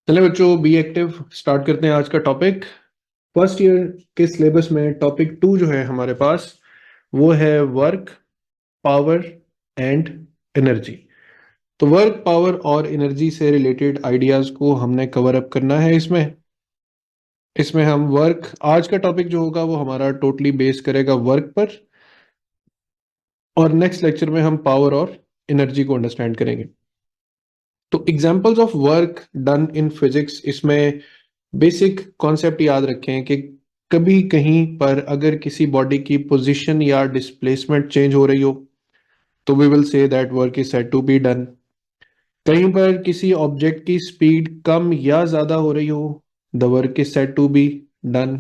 चले बच्चों, be active start करते हैं आज का टॉपिक। फर्स्ट ईयर के सिलेबस में टॉपिक 2 जो है हमारे पास वो है वर्क, पावर एंड एनर्जी। तो वर्क, पावर और एनर्जी से रिलेटेड आइडियाज को हमने कवर अप करना है। इसमें इसमें हम वर्क, आज का टॉपिक जो होगा वो हमारा टोटली बेस करेगा वर्क पर, और नेक्स्ट लेक्चर में हम पावर और एनर्जी को अंडरस्टैंड करेंगे। तो examples of work done in physics, इसमें बेसिक कॉन्सेप्ट याद रखें कि कभी कहीं पर अगर किसी बॉडी की पोजीशन या डिस्प्लेसमेंट चेंज हो रही हो तो we will say that work is said to be done. कहीं पर किसी ऑब्जेक्ट की स्पीड कम या ज्यादा हो रही हो, the work is said to be done.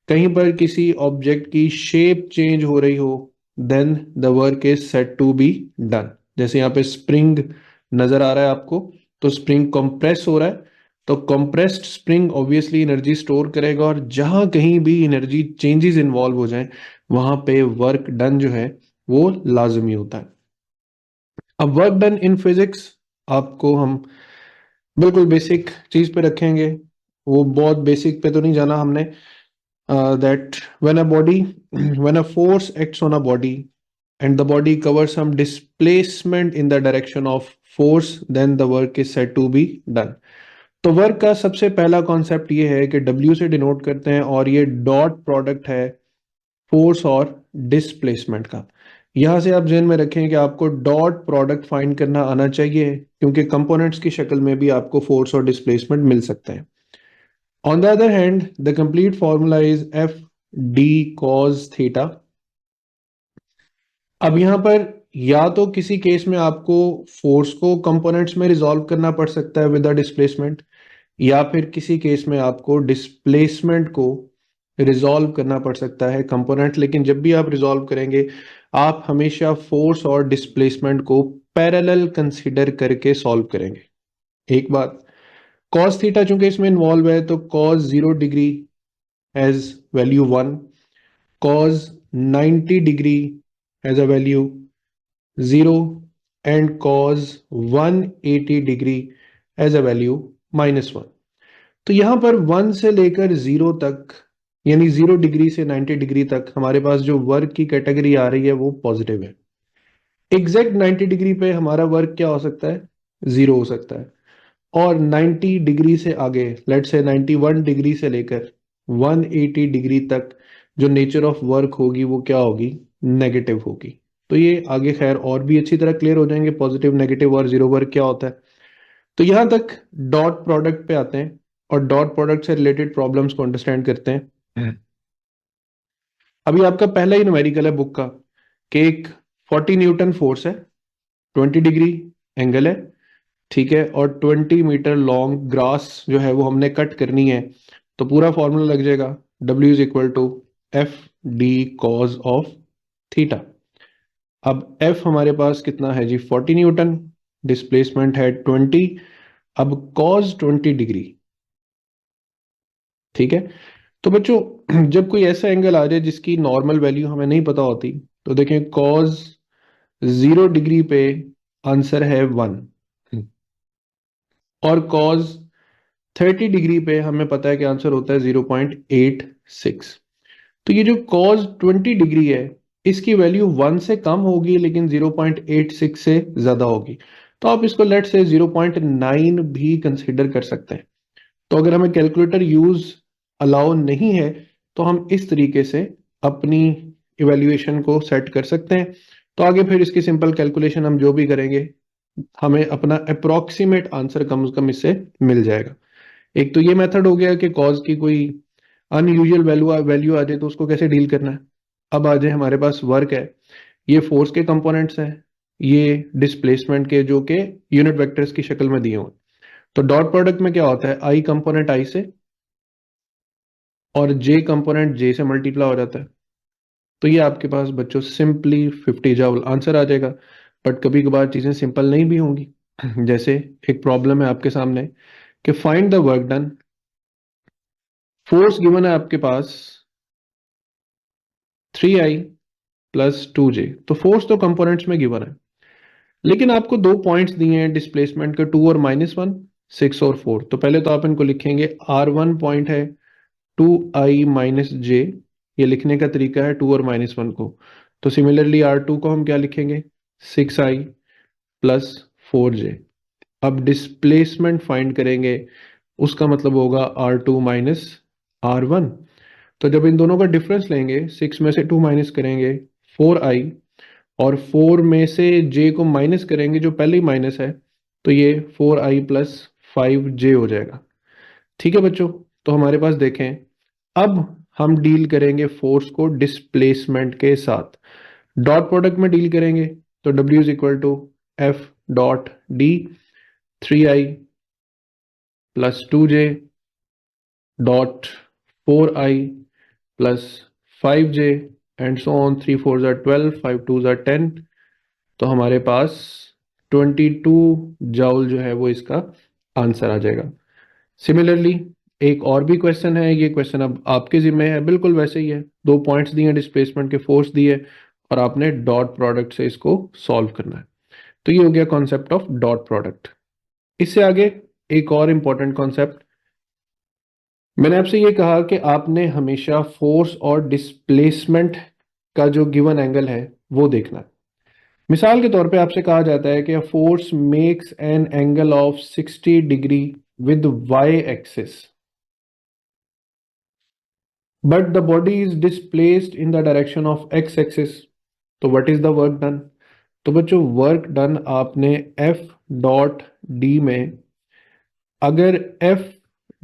कहीं पर किसी ऑब्जेक्ट की शेप चेंज हो रही हो, then the work is said to be done. जैसे यहाँ पे स्प्रिंग नजर आ रहा है आपको, तो स्प्रिंग कंप्रेस हो रहा है, तो compressed spring obviously energy store करेगा, और जहां कहीं भी एनर्जी चेंजेस इन्वॉल्व हो जाए वहां पे वर्क डन जो है वो लाजमी होता है। अब वर्क डन इन फिजिक्स आपको हम बिल्कुल बेसिक चीज पे रखेंगे। वो बहुत बेसिक पे तो नहीं जाना हमने। That when a body, when a force acts on a body and the body covers some displacement in the direction of force, then the work is said to be done. तो work का सबसे पहला concept ये है कि W से denote करते हैं, और ये डॉट प्रोडक्ट है फोर्स और डिस्प्लेसमेंट का। यहां से आप ध्यान में रखें कि आपको डॉट प्रोडक्ट फाइंड करना आना चाहिए, क्योंकि कंपोनेंट्स की शक्ल में भी आपको फोर्स और डिस्प्लेसमेंट मिल सकते हैं। On the other hand, the complete formula is F d cos theta. अब यहां पर या तो किसी केस में आपको फोर्स को कंपोनेंट्स में रिजॉल्व करना पड़ सकता है विद द डिस्प्लेसमेंट, या फिर किसी केस में आपको डिस्प्लेसमेंट को रिजॉल्व करना पड़ सकता है कंपोनेंट। लेकिन जब भी आप रिजॉल्व करेंगे आप हमेशा फोर्स और डिस्प्लेसमेंट को पैरेलल कंसीडर करके सॉल्व करेंगे। एक बात, cos थीटा चूंकि इसमें इन्वॉल्व है तो cos 0 degree as value 1, cos 90 degree as a value 0, and cos 180 degree as a value -1। तो यहां पर 1 से लेकर 0 तक, यानी 0 डिग्री से 90 डिग्री तक हमारे पास जो वर्क की कैटेगरी आ रही है वो पॉजिटिव है। एग्जैक्ट 90 डिग्री पे हमारा वर्क क्या हो सकता है? 0 हो सकता है। और 90 डिग्री से आगे, लेट से 91 डिग्री से लेकर 180 डिग्री तक जो नेचर ऑफ वर्क होगी वो क्या होगी? नेगेटिव होगी। तो ये आगे खैर और भी अच्छी तरह क्लियर हो जाएंगे, पॉजिटिव, नेगेटिव और जीरो वर्क क्या होता है। तो यहां तक डॉट प्रोडक्ट पे आते हैं और डॉट प्रोडक्ट से रिलेटेड प्रॉब्लम्स को अंडरस्टैंड करते हैं। अभी आपका पहला ही न्यूमेरिकल है बुक का कि एक 40 न्यूटन फोर्स है, 20 डिग्री एंगल है, ठीक है, और 20 मीटर लॉन्ग ग्रास जो है वो हमने कट करनी है। तो पूरा फॉर्मूला लग जाएगा W is equal to F D cos of theta. अब F हमारे पास कितना है जी? 40 न्यूटन, डिस्प्लेसमेंट है 20, अब कॉज 20 डिग्री, ठीक है। तो बच्चों जब कोई ऐसा एंगल आ जाए जिसकी नॉर्मल वैल्यू हमें नहीं पता होती, तो देखें कॉज 0 डिग्री पे आंसर है 1, और कॉज 30 डिग्री पे हमें पता है कि आंसर होता है 0.86। तो ये जो कॉज 20 डिग्री है इसकी वैल्यू 1 से कम होगी लेकिन 0.86 से ज्यादा होगी। तो आप इसको लेट से 0.9 भी कंसीडर कर सकते हैं। तो अगर हमें कैलकुलेटर यूज अलाउ नहीं है तो हम इस तरीके से अपनी इवेल्युएशन को सेट कर सकते हैं। तो आगे फिर इसकी सिंपल कैलकुलेशन हम जो भी करेंगे हमें अपना अप्रोक्सीमेट आंसर कम से कम इससे मिल जाएगा। एक तो ये मेथड हो गया कि कॉज की कोई अनयूजुअल वैल्यू आ जाए तो उसको कैसे डील करना है। अब आ जाए हमारे पास वर्क है, ये फोर्स के कंपोनेंट्स हैं, ये डिस्प्लेसमेंट के जो कि यूनिट वेक्टर्स की शक्ल में दिए हुए। तो डॉट प्रोडक्ट में क्या होता है? आई कंपोनेंट आई से और जे कंपोनेंट जे से मल्टीप्लाई हो जाता है। तो ये आपके पास बच्चों सिंपली 50 जूल आंसर आ जाएगा। बट कभी कभार चीजें सिंपल नहीं भी होंगी। जैसे एक प्रॉब्लम है आपके सामने कि find the work done, force given है आपके पास 3i प्लस 2j। तो फोर्स तो कंपोनेंट्स में गिवन है, लेकिन आपको दो पॉइंट्स दिए हैं डिस्प्लेसमेंट के, 2 और -1। 6 और 4। तो पहले तो आप इनको लिखेंगे, R1 पॉइंट है 2i माइनस जे, ये लिखने का तरीका है 2 और -1 को। तो सिमिलरली R2 को हम क्या लिखेंगे, 6i प्लस 4j। अब डिस्प्लेसमेंट फाइंड करेंगे, उसका मतलब होगा R2 माइनस R1। तो जब इन दोनों का डिफरेंस लेंगे, 6 में से 2 माइनस करेंगे 4i, और 4 में से j को माइनस करेंगे जो पहले ही माइनस है, तो ये 4i प्लस 5j हो जाएगा। ठीक है बच्चों, तो हमारे पास देखें, अब हम डील करेंगे फोर्स को डिस्प्लेसमेंट के साथ। डॉट प्रोडक्ट में डील करेंगे, तो W is equal to F dot D, 3i plus 2j dot 4i plus 5j and so on, 3 4 ज़ा 12, 5 2 ज़ा 10। तो हमारे पास 22 जूल जो है वो इसका आंसर आ जाएगा। सिमिलरली एक और भी क्वेश्चन है, ये क्वेश्चन अब आपके जिम्मे है, बिल्कुल वैसे ही है। 2 पॉइंट्स दिए, डिस्प्लेसमेंट के फोर्स दिए, और आपने डॉट प्रोडक्ट से इसको सॉल्व करना है। तो ये हो गया कॉन्सेप्ट ऑफ डॉट प्रोडक्ट। इससे आगे एक और इंपॉर्टेंट कॉन्सेप्ट, मैंने आपसे ये कहा कि आपने हमेशा फोर्स और डिस्प्लेसमेंट का जो गिवन एंगल है वो देखना है। मिसाल के तौर पे आपसे कहा जाता है कि a force makes an angle of 60 degree with Y axis, but the body is displaced in the direction of X axis. तो what is the work done? तो बच्चों वर्क डन आपने एफ डॉट डी में, अगर F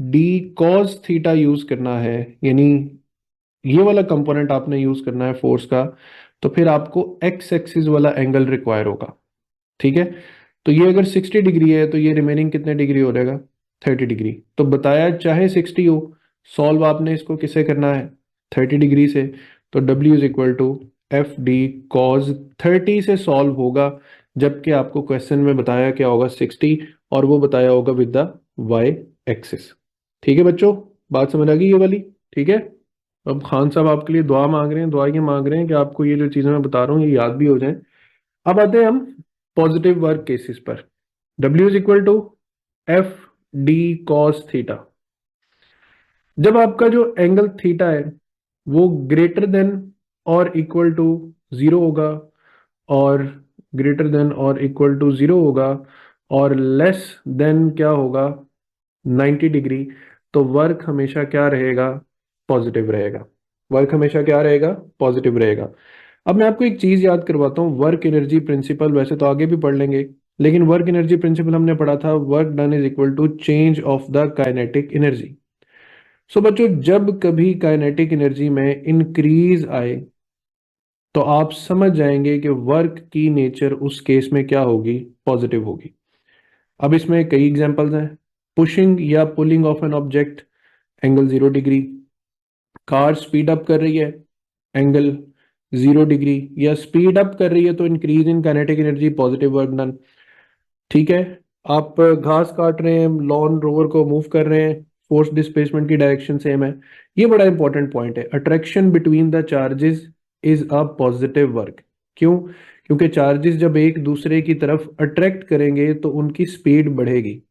D cos theta use करना है, यानी ये वाला कंपोनेंट आपने यूज करना है फोर्स का, तो फिर आपको एक्स एक्सिस वाला एंगल रिक्वायर होगा। ठीक है, तो ये अगर 60 डिग्री है तो ये रिमेनिंग कितने डिग्री हो जाएगा, 30 डिग्री। तो बताया चाहे 60 हो, सॉल्व आपने इसको किससे करना है, 30 डिग्री से। तो W is equal to F D cos 30 से सॉल्व होगा, जबकि आपको क्वेश्चन में बताया क्या होगा 60, और वो बताया होगा विद द वाई एक्सिस। ठीक है बच्चों, बात समझ आ गई ये वाली? ठीक है, अब खान साहब आपके लिए दुआ मांग रहे हैं, दुआ ये मांग रहे हैं कि आपको ये जो चीजें मैं बता रहा हूँ ये याद भी हो जाए। अब आते हैं हम पॉजिटिव वर्क केसेस पर। W is equal to F D cos theta. जब आपका जो एंगल थीटा है वो ग्रेटर देन और इक्वल टू 0 होगा, और ग्रेटर देन और इक्वल टू 0 होगा, और लेस देन क्या होगा, 90 डिग्री, तो वर्क हमेशा क्या रहेगा, पॉजिटिव रहेगा। वर्क हमेशा क्या रहेगा, पॉजिटिव रहेगा। अब मैं आपको एक चीज याद करवाता हूँ, वर्क एनर्जी प्रिंसिपल वैसे तो आगे भी पढ़ लेंगे, लेकिन वर्क एनर्जी प्रिंसिपल हमने पढ़ा था, work done is equal to change of the kinetic energy. So बच्चों जब कभी काइनेटिक एनर्जी में इंक्रीज आए, तो आप समझ जाएंगे कि वर्क की नेचर उस केस में क्या होगी, पॉजिटिव होगी। अब इसमें कई एग्जांपल्स हैं। पुशिंग या pulling of an object, angle 0 degree. Car speed up कर रही है, एंगल 0 डिग्री, या स्पीड अप कर रही है तो increase in kinetic energy, positive work done. ठीक है, आप घास काट रहे हैं, लॉन रोवर को मूव कर रहे हैं, फोर्स डिस्प्लेसमेंट की डायरेक्शन सेम है। ये बड़ा इंपॉर्टेंट पॉइंट है, attraction between the charges is a positive work. क्यों? क्योंकि चार्जेस जब एक दूसरे की तरफ अट्रैक्ट करेंगे तो उनकी स्पीड बढ़ेगी,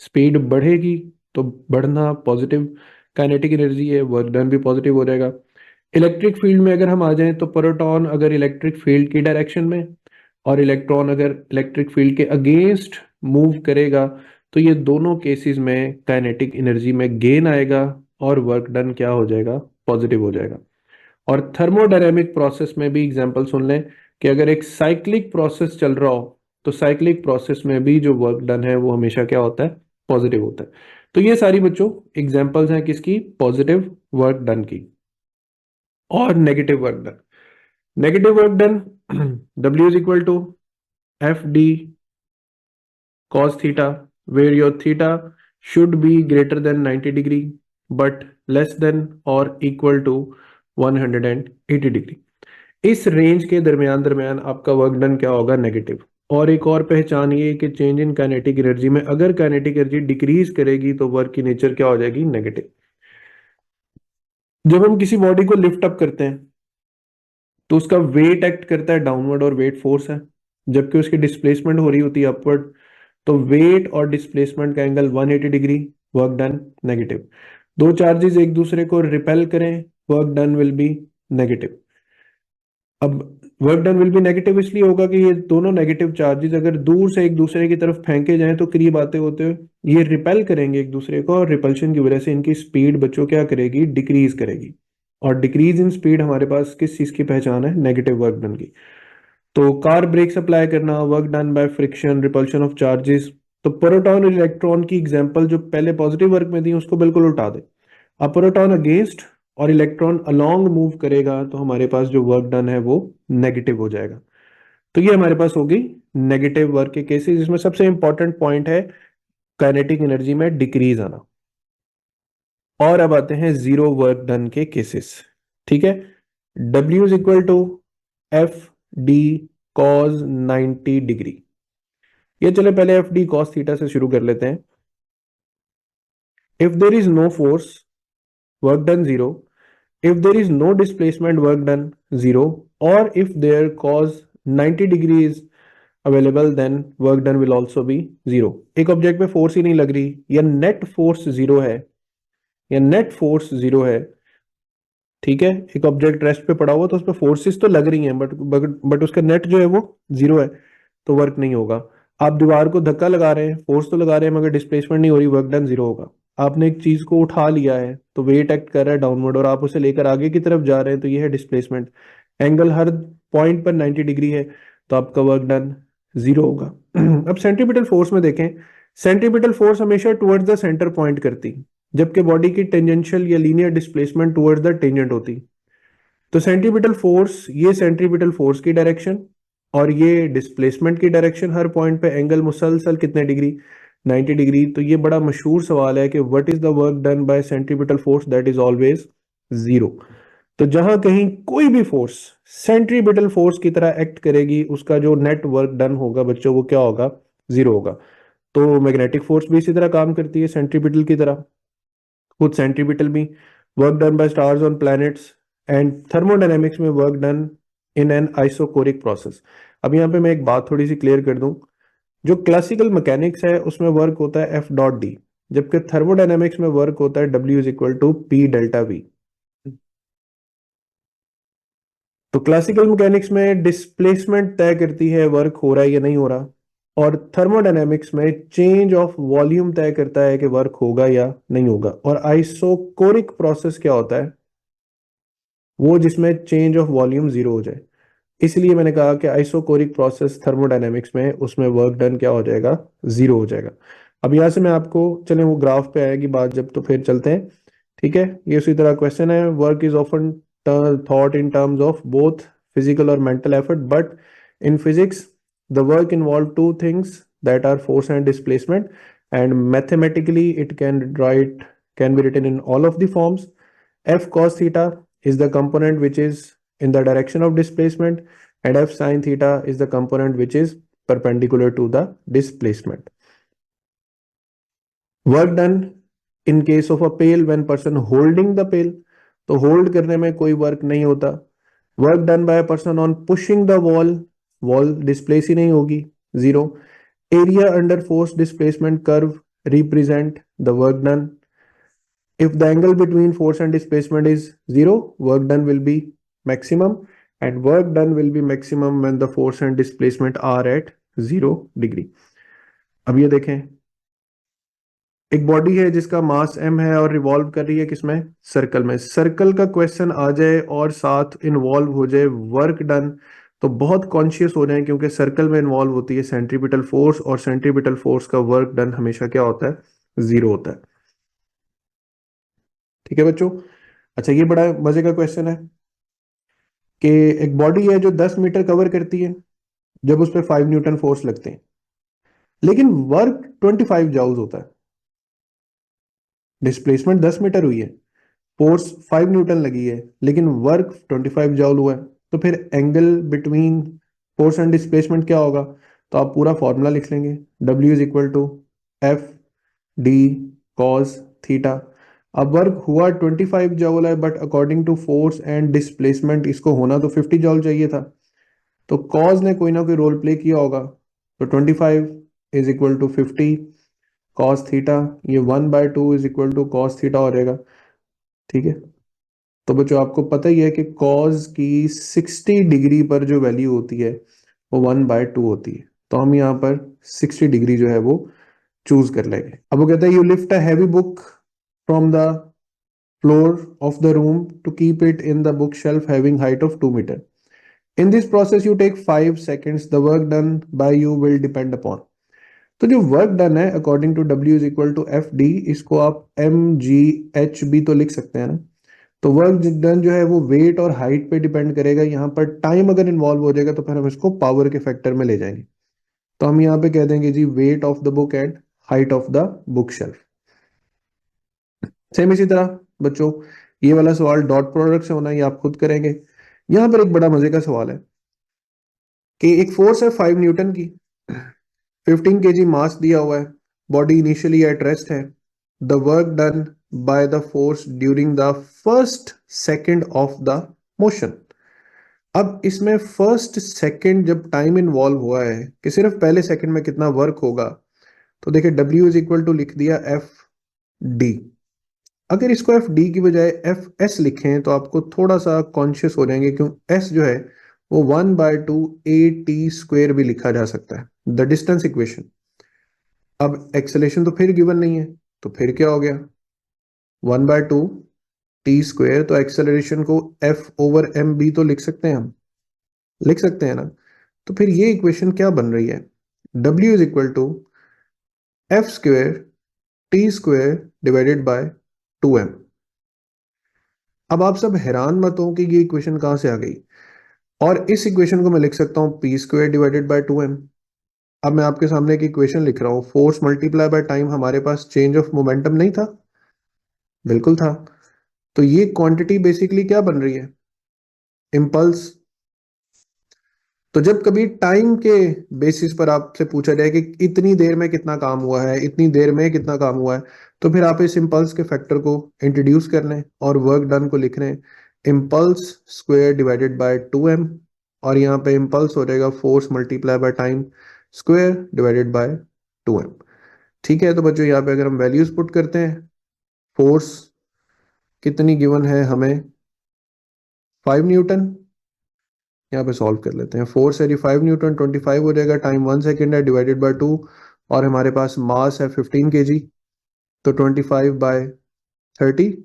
स्पीड बढ़ेगी तो बढ़ना पॉजिटिव काइनेटिक एनर्जी है, वर्क डन भी पॉजिटिव हो जाएगा। इलेक्ट्रिक फील्ड में अगर हम आ जाएं, तो प्रोटॉन अगर इलेक्ट्रिक फील्ड की डायरेक्शन में, और इलेक्ट्रॉन अगर इलेक्ट्रिक फील्ड के अगेंस्ट मूव करेगा, तो ये दोनों केसेस में काइनेटिक एनर्जी में गेन आएगा, और वर्क डन क्या हो जाएगा, पॉजिटिव हो जाएगा। और थर्मोडायनेमिक प्रोसेस में भी एग्जांपल सुन लें, कि अगर एक साइक्लिक प्रोसेस चल रहा हो, तो साइक्लिक प्रोसेस में भी जो वर्क डन है वो हमेशा क्या होता है, पॉजिटिव होता है। तो ये सारी बच्चों एग्जांपल्स हैं किसकी, पॉजिटिव वर्क डन की। और negative work done, negative work done W is equal to FD cos theta, where your theta should be greater than 90 degree but less than or equal to 180 degree. इस range के दरमियान दरमियान आपका work done क्या होगा, negative. और एक और पहचान ये कि चेंज इन काइनेटिक एनर्जी में, अगर काइनेटिक एनर्जी डिक्रीज करेगी तो वर्क की नेचर क्या हो जाएगी, नेगेटिव। जब हम किसी बॉडी को लिफ्ट अप करते हैं, तो उसका वेट एक्ट करता है डाउनवर्ड, और वेट फोर्स है, जबकि उसकी डिस्प्लेसमेंट हो रही होती है अपवर्ड। तो वेट और डिस्प्लेसमेंट का angle 180 degree, work done negative. दो चार्जेस एक दूसरे को रिपेल करें, work done will be negative. अब work done will be negative इसलिए होगा कि ये दोनों नेगेटिव चार्जेस अगर दूर से एक दूसरे की तरफ फेंके जाएं तो करीब आते होते ये रिपेल करेंगे एक दूसरे को, और रिपल्शन की वजह से इनकी स्पीड बच्चों क्या करेगी, डिक्रीज करेगी। और डिक्रीज इन स्पीड हमारे पास किस चीज की पहचान है, नेगेटिव वर्क डन की। तो कार ब्रेक अप्लाई करना, work done by friction, repulsion of charges. तो प्रोटॉन और इलेक्ट्रॉन की एग्जांपल जो पहले पॉजिटिव वर्क में थी उसको बिल्कुल उल्टा दे। अब प्रोटॉन अगेंस्ट और इलेक्ट्रॉन अलोंग मूव करेगा तो हमारे पास जो वर्क डन है वो नेगेटिव हो जाएगा। तो ये हमारे पास होगी नेगेटिव वर्क के केसेस, जिसमें सबसे इंपॉर्टेंट पॉइंट है काइनेटिक एनर्जी में डिक्रीज आना। और अब आते हैं जीरो वर्क डन के केसेस। ठीक है, W is equal to F D cos 90 degree. ये चले पहले एफ डी कॉस थीटा से शुरू कर लेते हैं। If there is no force, work done zero. If there is no displacement, work done zero, or if their cos 90 degree is available, then work done will also be zero। एक object पे force ही नहीं लग रही, या net force zero है, या net force zero है। ठीक है, एक ऑब्जेक्ट रेस्ट पे पड़ा हुआ तो उस पर फोर्सेस तो लग रही हैं, बट उसका नेट जो है वो जीरो है, तो वर्क नहीं होगा। आप दीवार को धक्का लगा रहे हैं, फोर्स तो लगा रहे हैं, मगर डिस्प्लेसमेंट नहीं हो रही, वर्क डन जीरो होगा। आपने एक चीज को उठा लिया है तो वेट एक्ट कर रहा है डाउनवर्ड, और आप उसे लेकर आगे की तरफ जा रहे हैं, तो ये है डिस्प्लेसमेंट। एंगल हर पॉइंट पर 90 डिग्री है, तो आपका वर्क डन जीरो होगा। अब सेंट्रीपिटल फोर्स में देखें, सेंट्रीपिटल फोर्स हमेशा टुवर्ड्स द सेंटर पॉइंट करती, जबकि बॉडी की टेंजेंशियल या linear displacement towards the tangent होती। तो सेंट्रीपिटल फोर्स, ये सेंट्रीपिटल फोर्स की डायरेक्शन और ये डिस्प्लेसमेंट की डायरेक्शन, हर पॉइंट पे एंगल मुसलसल कितने डिग्री, 90 डिग्री। तो ये बड़ा मशहूर सवाल है कि what is the work done bye centripetal force, that is always zero. तो जहां कहीं कोई भी फोर्स सेंट्रीपिटल फोर्स की तरह एक्ट करेगी, उसका जो नेट वर्क डन होगा बच्चों वो क्या होगा, जीरो होगा। तो मैग्नेटिक फोर्स भी इसी तरह काम करती है सेंट्रीपिटल की तरह। खुद सेंट्रीपिटल भी work done by stars on planets, and thermodynamics में work done in an isochoric process. अब यहाँ पे मैं एक बात थोड़ी सी क्लियर कर दूं, जो क्लासिकल मैकेनिक्स है उसमें वर्क होता है एफ डॉट डी, जबकि थर्मोडायनेमिक्स में वर्क होता है W is equal to P delta V. तो क्लासिकल मैकेनिक्स में डिस्प्लेसमेंट तय करती है वर्क हो रहा है या नहीं हो रहा, और थर्मोडायनेमिक्स में चेंज ऑफ वॉल्यूम तय करता है कि वर्क होगा या नहीं होगा। और आइसोकोरिक प्रोसेस क्या होता है, वो जिसमें चेंज ऑफ वॉल्यूम जीरो हो जाए। इसलिए मैंने कहा कि आइसोकोरिक प्रोसेस थर्मोडायनेमिक्स में, उसमें वर्क डन क्या हो जाएगा, जीरो हो जाएगा। अब यहां से मैं आपको, चले वो ग्राफ पे आएगी बात जब, तो फिर चलते हैं। ठीक है, ये उसी तरह क्वेश्चन है, work is often thought in terms of both physical और mental effort, but in physics the work involve two things that are force and displacement, and mathematically it can be written in all of the forms. F cos theta is the component which is in the direction of displacement, and F sin theta is the component which is perpendicular to the displacement. Work done in case of a pail when person holding the pail, तो hold करने में कोई work नहीं होता। Work done by a person on pushing the wall, wall displace ही नहीं होगी, zero। Area under force displacement curve represent the work done। If the angle between force and displacement is zero, work done will be maximum, and work done will be maximum when the force and displacement are at 0 degree. अब ये देखें, एक body है जिसका मास m है और revolve कर रही है किसमें, सर्कल में। सर्कल का क्वेश्चन आ जाए और साथ इन्वॉल्व हो जाए वर्क डन, तो बहुत कॉन्शियस हो जाए, क्योंकि सर्कल में इन्वॉल्व होती है सेंट्रीपिटल फोर्स, और सेंट्रीपिटल फोर्स का वर्क डन हमेशा क्या होता है, जीरो होता है। ठीक है बच्चों, अच्छा ये बड़ा मजे का क्वेश्चन है कि एक बॉडी है जो 10 मीटर कवर करती है जब उस पर 5 न्यूटन फोर्स लगते हैं, लेकिन वर्क 25 जाउल्स होता है। डिस्प्लेसमेंट 10 मीटर हुई है, फोर्स 5 न्यूटन लगी है, लेकिन वर्क 25 जाउल हुआ है। तो फिर angle between force and displacement क्या होगा, तो आप पूरा फॉर्मूला लिख लेंगे, W is equal to F D cos theta. अब वर्क हुआ 25 जॉल है, but according to force and displacement इसको होना तो 50 जॉल चाहिए था। तो कॉज ने कोई ना कोई रोल प्ले किया होगा, तो 25 is equal to 50 cos theta, ये 1/2 is equal to cos theta हो जाएगा। ठीक है, तो बच्चों आपको पता ही है कि कॉस की 60 डिग्री पर जो वैल्यू होती है वो 1/2 होती है, तो हम यहाँ पर 60 डिग्री जो है वो चूज कर लेंगे। अब वो कहता है you lift a heavy book from the floor of the room to keep it in the book shelf having height of 2 metre. In this process you take 5 seconds, the work done by you will depend upon. तो जो work done है according to W is equal to FD, इसको आप MGH भी तो लिख सकते हैं ना। तो वर्क डन जो है वो वेट और हाइट पे डिपेंड करेगा। यहाँ पर टाइम अगर इन्वॉल्व हो जाएगा तो फिर हम इसको पावर के फैक्टर में ले जाएंगे। तो हम यहाँ पे कह देंगे जी weight of the book and height of the book shelf. Same इसी तरह बच्चों ये वाला सवाल डॉट प्रोडक्ट से होना, ये आप खुद करेंगे। यहाँ पर एक बड़ा मजे का सवाल है कि एक फोर्स है 5 न्यूटन की, 15 kg मास दिया हुआ है, बॉडी इनिशियली एट रेस्ट है, the work done by the force during the first second of the motion. अब इसमें फर्स्ट सेकेंड जब टाइम इन्वॉल्व हुआ है कि सिर्फ पहले सेकेंड में कितना वर्क होगा, तो देखिए W इज इक्वल टू लिख दिया FD। अगर इसको FD की बजाय FS लिखें तो आपको थोड़ा सा कॉन्शियस हो जाएंगे, क्यों S जो है वो 1/2 AT² भी लिखा जा सकता है, द डिस्टेंस इक्वेशन। अब एक्सेलेरेशन तो फिर गिवन नहीं है, तो फिर क्या हो गया 1/2 T², तो एक्सेलरेशन को F/m भी तो लिख सकते हैं, हम लिख सकते हैं ना। तो फिर ये इक्वेशन क्या बन रही है, W is equal to F²T² divided by 2m। अब आप सब हैरान मत हो कि ये इक्वेशन कहां से आ गई, और इस इक्वेशन को मैं लिख सकता हूं P² डिवाइडेड बाय 2m। अब मैं आपके सामने एक इक्वेशन लिख रहा हूं, फोर्स मल्टीप्लाई बाय टाइम, हमारे पास चेंज ऑफ मोमेंटम नहीं था, बिल्कुल था। तो ये क्वांटिटी बेसिकली क्या बन रही है, इम्पल्स। तो जब कभी टाइम के बेसिस पर आपसे पूछा जाए कि इतनी देर में कितना काम हुआ है, इतनी देर में कितना काम हुआ है, तो फिर आप इस इम्पल्स के फैक्टर को इंट्रोड्यूस कर लें और वर्क डन को लिख रहे हैं impulse square divided by 2m, और यहाँ पे इम्पल्स हो जाएगा force multiply by time square divided by 2m। ठीक है, तो बच्चों यहाँ पे अगर हम वैल्यूज पुट करते हैं, फोर्स कितनी गिवन है हमें 5 न्यूटन, यहाँ पे सॉल्व कर लेते हैं। फोर्स है 5 न्यूटन, 25 हो जाएगा, टाइम 1 सेकेंड है, डिवाइडेड बाय 2, और हमारे पास मास है 15 kg, तो 25/30,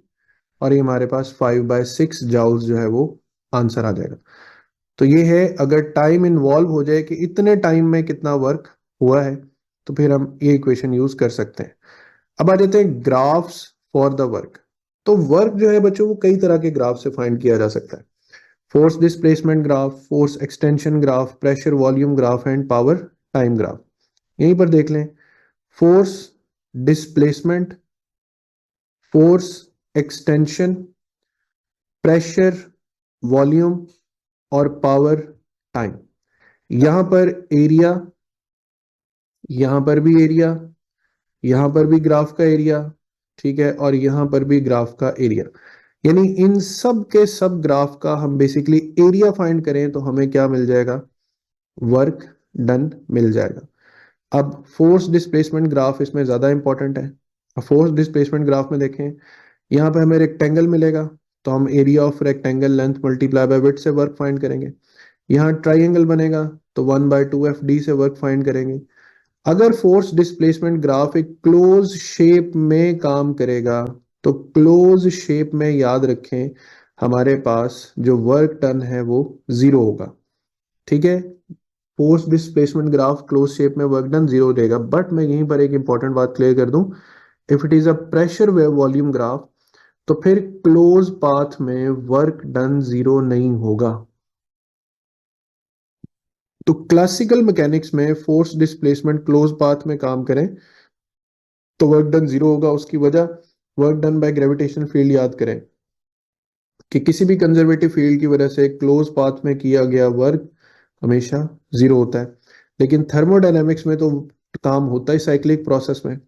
और ये हमारे पास 5/6 जाउल्स जो है वो आंसर आ जाएगा। तो ये है अगर टाइम इन्वॉल्व हो जाए कि इतने टाइम में कितना वर्क हुआ है, तो फिर हम ये इक्वेशन यूज कर सकते हैं। अब आ जाते हैं ग्राफ्स फॉर द वर्क। तो वर्क जो है बच्चों वो कई तरह के ग्राफ से फाइंड किया जा सकता है, force displacement graph, force extension graph, pressure volume graph and power time graph. यहीं पर देख लें, force displacement, force extension, pressure volume और पावर टाइम। यहां पर एरिया, यहां पर भी एरिया, यहां पर भी ग्राफ का एरिया, ठीक है, और यहां पर भी ग्राफ का एरिया, यानी इन सब के सब ग्राफ का हम बेसिकली एरिया फाइंड करें तो हमें क्या मिल जाएगा, वर्क डन मिल जाएगा। अब फोर्स डिस्प्लेसमेंट ग्राफ इसमें ज्यादा इंपॉर्टेंट है। अब फोर्स डिस्प्लेसमेंट ग्राफ में देखें, यहाँ पे हमें रेक्टेंगल मिलेगा, तो हम area of rectangle length multiply by width से वर्क फाइंड करेंगे। यहाँ ट्राइंगल बनेगा तो 1/2 FD से वर्क फाइंड करेंगे। अगर फोर्स डिस्प्लेसमेंट ग्राफ एक क्लोज शेप में काम करेगा, तो क्लोज शेप में याद रखें हमारे पास जो वर्क डन है वो 0 होगा। ठीक है, force displacement graph close shape में वर्क डन 0 देगा, बट मैं यहीं पर एक इंपॉर्टेंट बात क्लियर कर दूं, if it is a pressure wave volume graph, तो फिर क्लोज पाथ में वर्क डन 0 नहीं होगा। तो क्लासिकल मैकेनिक्स में फोर्स डिस्प्लेसमेंट क्लोज पाथ में काम करें तो वर्क डन 0 होगा। उसकी वजह work done by gravitational field याद करें कि किसी भी कंजर्वेटिव फील्ड की वजह से क्लोज पाथ में किया गया वर्क हमेशा 0 होता है। लेकिन थर्मोडायनेमिक्स में तो काम होता है साइक्लिक प्रोसेस में।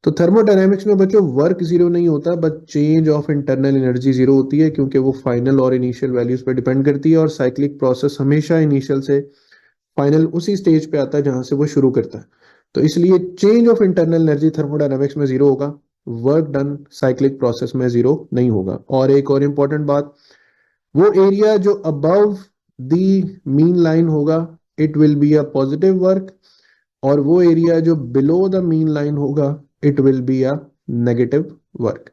तो थर्मोडायनेमिक्स में बच्चों वर्क 0 नहीं होता, but change of internal energy 0 होती है, क्योंकि वो फाइनल और इनिशियल वैल्यूज पर डिपेंड करती है, और साइक्लिक प्रोसेस हमेशा इनिशियल से फाइनल उसी स्टेज पे आता है जहां से वो शुरू करता है। तो इसलिए change of internal energy thermodynamics में जीरो होगा, वर्क डन साइक्लिक प्रोसेस में जीरो नहीं होगा। और एक और इंपॉर्टेंट बात, वो एरिया जो अबव द मीन लाइन होगा it will be a positive work, और वो एरिया जो बिलो द मीन लाइन होगा it will be a negative work.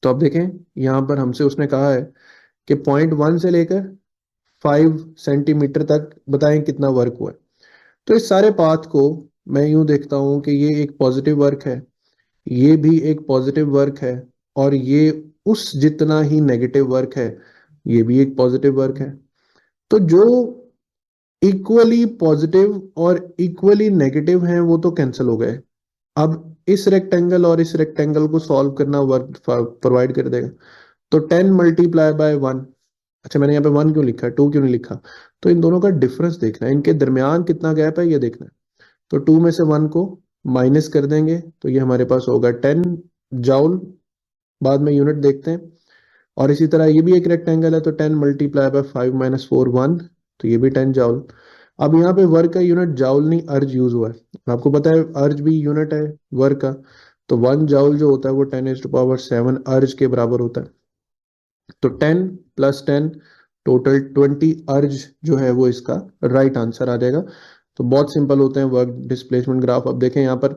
तो अब देखें यहां पर हमसे उसने कहा है कि .1 से लेकर 5 सेंटीमीटर तक बताएं कितना वर्क हुआ है। तो इस सारे पाथ को मैं यूं देखता हूं कि ये एक पॉजिटिव वर्क है, ये भी एक पॉजिटिव वर्क है, और ये उस जितना ही नेगेटिव वर्क है, ये भी एक पॉजिटिव वर्क है। तो जो इक्वली पॉजिटिव और इक्वली नेगेटिव हैं वो तो कैंसिल हो गए। अब इस रेक्टेंगल और इस रेक्टेंगल को सॉल्व करना वर्क प्रोवाइड कर देगा। तो 10 मल्टीप्लाई बाय 1, अच्छा मैंने यहाँ पे 1 क्यों लिखा, 2 क्यों नहीं लिखा? तो इन दोनों का डिफरेंस देखना है, इनके दरमियान कितना गैप है ये देखना है। तो 2 में से 1 को माइनस कर देंगे तो ये हमारे पास होगा 10 जूल, बाद में यूनिट देखते हैं। और इसी तरह ये भी एक रेक्टेंगल है, तो 10 मल्टीप्लाई बाय 5 माइनस 4 1, तो ये भी 10 जूल। अब यहाँ पे वर्क का यूनिट जाउल नहीं अर्ज यूज हुआ है। आपको पता है अर्ज भी यूनिट है वर्क का, तो 1 जूल जो होता है वो 10⁻⁷ अर्ज के बराबर होता है। तो 10 प्लस 10 टोटल 20 अर्ज जो है वो इसका राइट आंसर आ जाएगा। तो बहुत सिंपल होते हैं वर्क डिस्प्लेसमेंट ग्राफ। अब देखें यहाँ पर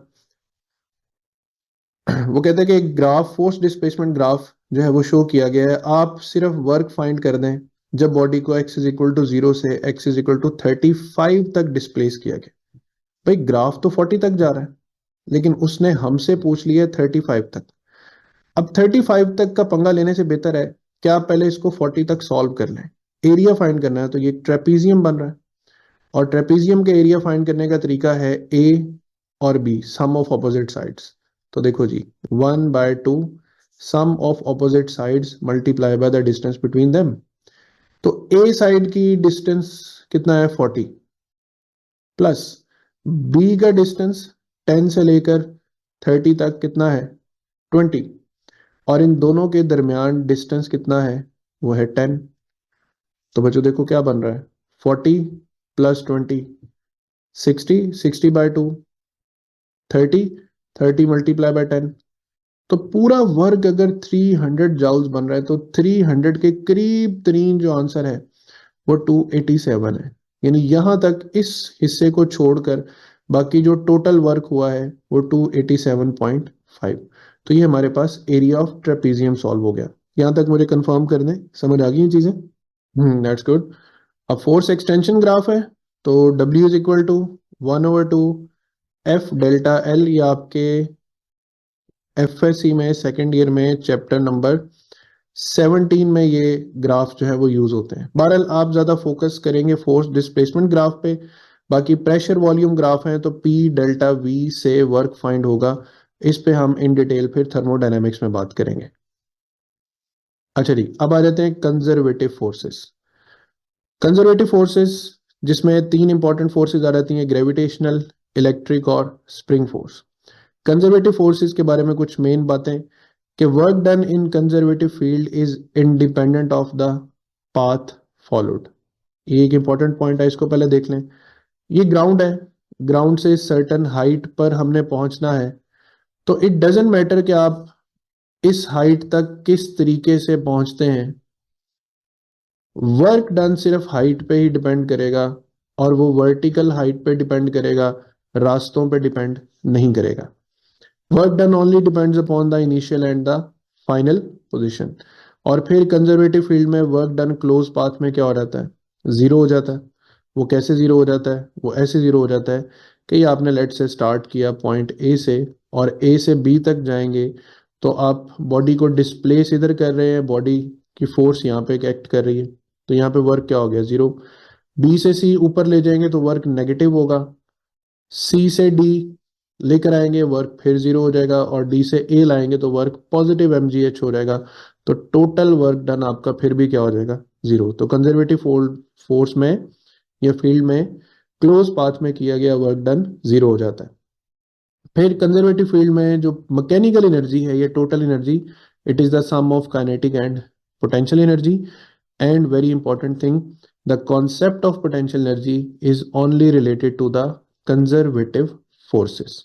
वो कहते हैं कि एक ग्राफ फोर्स डिस्प्लेसमेंट ग्राफ जो है वो शो किया गया है। आप सिर्फ वर्क फाइंड कर दें जब बॉडी को x = 0 से x = 35 तक डिस्प्लेस किया गया। भाई ग्राफ तो 40 तक जा रहा है, लेकिन उसने हमसे पूछ लिया 35 तक। अब 35 तक का पंगा लेने से बेहतर है कि आप पहले इसको 40 तक सॉल्व कर लें। एरिया फाइंड करना है, तो ये ट्रेपीजियम बन रहा है, और ट्रेपीजियम के एरिया फाइंड करने का तरीका है ए और B, sum of opposite sides. तो देखो जी 1/2 sum of opposite sides multiply by the distance between them. तो ए साइड की डिस्टेंस कितना है 40, प्लस बी का डिस्टेंस 10 से लेकर 30 तक कितना है 20, और इन दोनों के दरमियान डिस्टेंस कितना है वो है 10। तो बच्चों देखो क्या बन रहा है 40 प्लस 20 60, 60/2 30, 30 मल्टीप्लाई बाय 10। तो पूरा वर्क अगर 300 जाउल्स बन रहा है तो 300 के करीब तरीन जो आंसर है वो 287 है। यानी यहां तक इस हिस्से को छोड़कर बाकी जो टोटल वर्क हुआ है वो 287.5। तो ये हमारे पास एरिया ऑफ ट्रेपीजियम सॉल्व हो गया। यहां तक मुझे कंफर्म कर दें, समझ आ गई ये चीजें? That's good. अब फोर्स एक्सटेंशन ग्राफ है, तो W = 1/2 F डेल्टा L, ये आपके FSC में सेकेंड ईयर में चैप्टर नंबर 17 में ये ग्राफ जो है वो यूज होते हैं। बहरहाल आप ज्यादा फोकस करेंगे फोर्स डिस्प्लेसमेंट ग्राफ पे, बाकी प्रेशर वॉल्यूम ग्राफ है तो P डेल्टा V से वर्क फाइंड होगा। इस पे हम इन डिटेल फिर थर्मोडायनेमिक्स में बात करेंगे। अच्छा जी, अब आ जाते हैं कंजर्वेटिव फोर्सेस। कंजर्वेटिव फोर्सेस जिसमें 3 इंपॉर्टेंट फोर्सेस आ जाती हैं, ग्रेविटेशनल, इलेक्ट्रिक और स्प्रिंग फोर्स। कंजर्वेटिव फोर्सेस के बारे में कुछ मेन बातें कि work done in conservative field is independent of the path followed. ये एक इंपॉर्टेंट पॉइंट है, इसको पहले देख लें। ये ग्राउंड है, ग्राउंड से सर्टन हाइट पर हमने पहुंचना है, तो इट डजेंट मैटर कि आप इस हाइट तक किस तरीके से पहुंचते हैं, वर्क डन सिर्फ हाइट पे ही डिपेंड करेगा, और वो वर्टिकल हाइट पे डिपेंड करेगा, रास्तों पे डिपेंड नहीं करेगा। Work done only depends upon the initial and the final position. और फिर कंजर्वेटिव फील्ड में वर्क डन क्लोज पाथ में क्या हो जाता है, जीरो हो जाता है। वो कैसे जीरो हो जाता है? वो ऐसे जीरो हो जाता है कि आपने लेट से स्टार्ट किया पॉइंट ए से, और ए से बी तक जाएंगे, तो आप बॉडी को डिस्प्लेस इधर कर रहे हैं, बॉडी की फोर्स यहाँ पे एक्ट कर रही है, तो यहाँ पे वर्क क्या हो गया, जीरो। बी से सी ऊपर ले जाएंगे तो वर्क नेगेटिव होगा, सी से डी लेकर आएंगे वर्क फिर जीरो हो जाएगा, और डी से ए लाएंगे तो वर्क पॉजिटिव mgh हो जाएगा। तो टोटल वर्क डन आपका फिर भी क्या हो जाएगा, जीरो। तो कंजर्वेटिव फोर्स में या फील्ड में क्लोज पाथ में किया गया वर्क डन जीरो हो जाता है। फिर कंजर्वेटिव फील्ड में जो मैकेनिकल एनर्जी है, ये total energy, it is the sum of kinetic and potential energy. And very important thing, the concept of potential energy is only related to the conservative forces.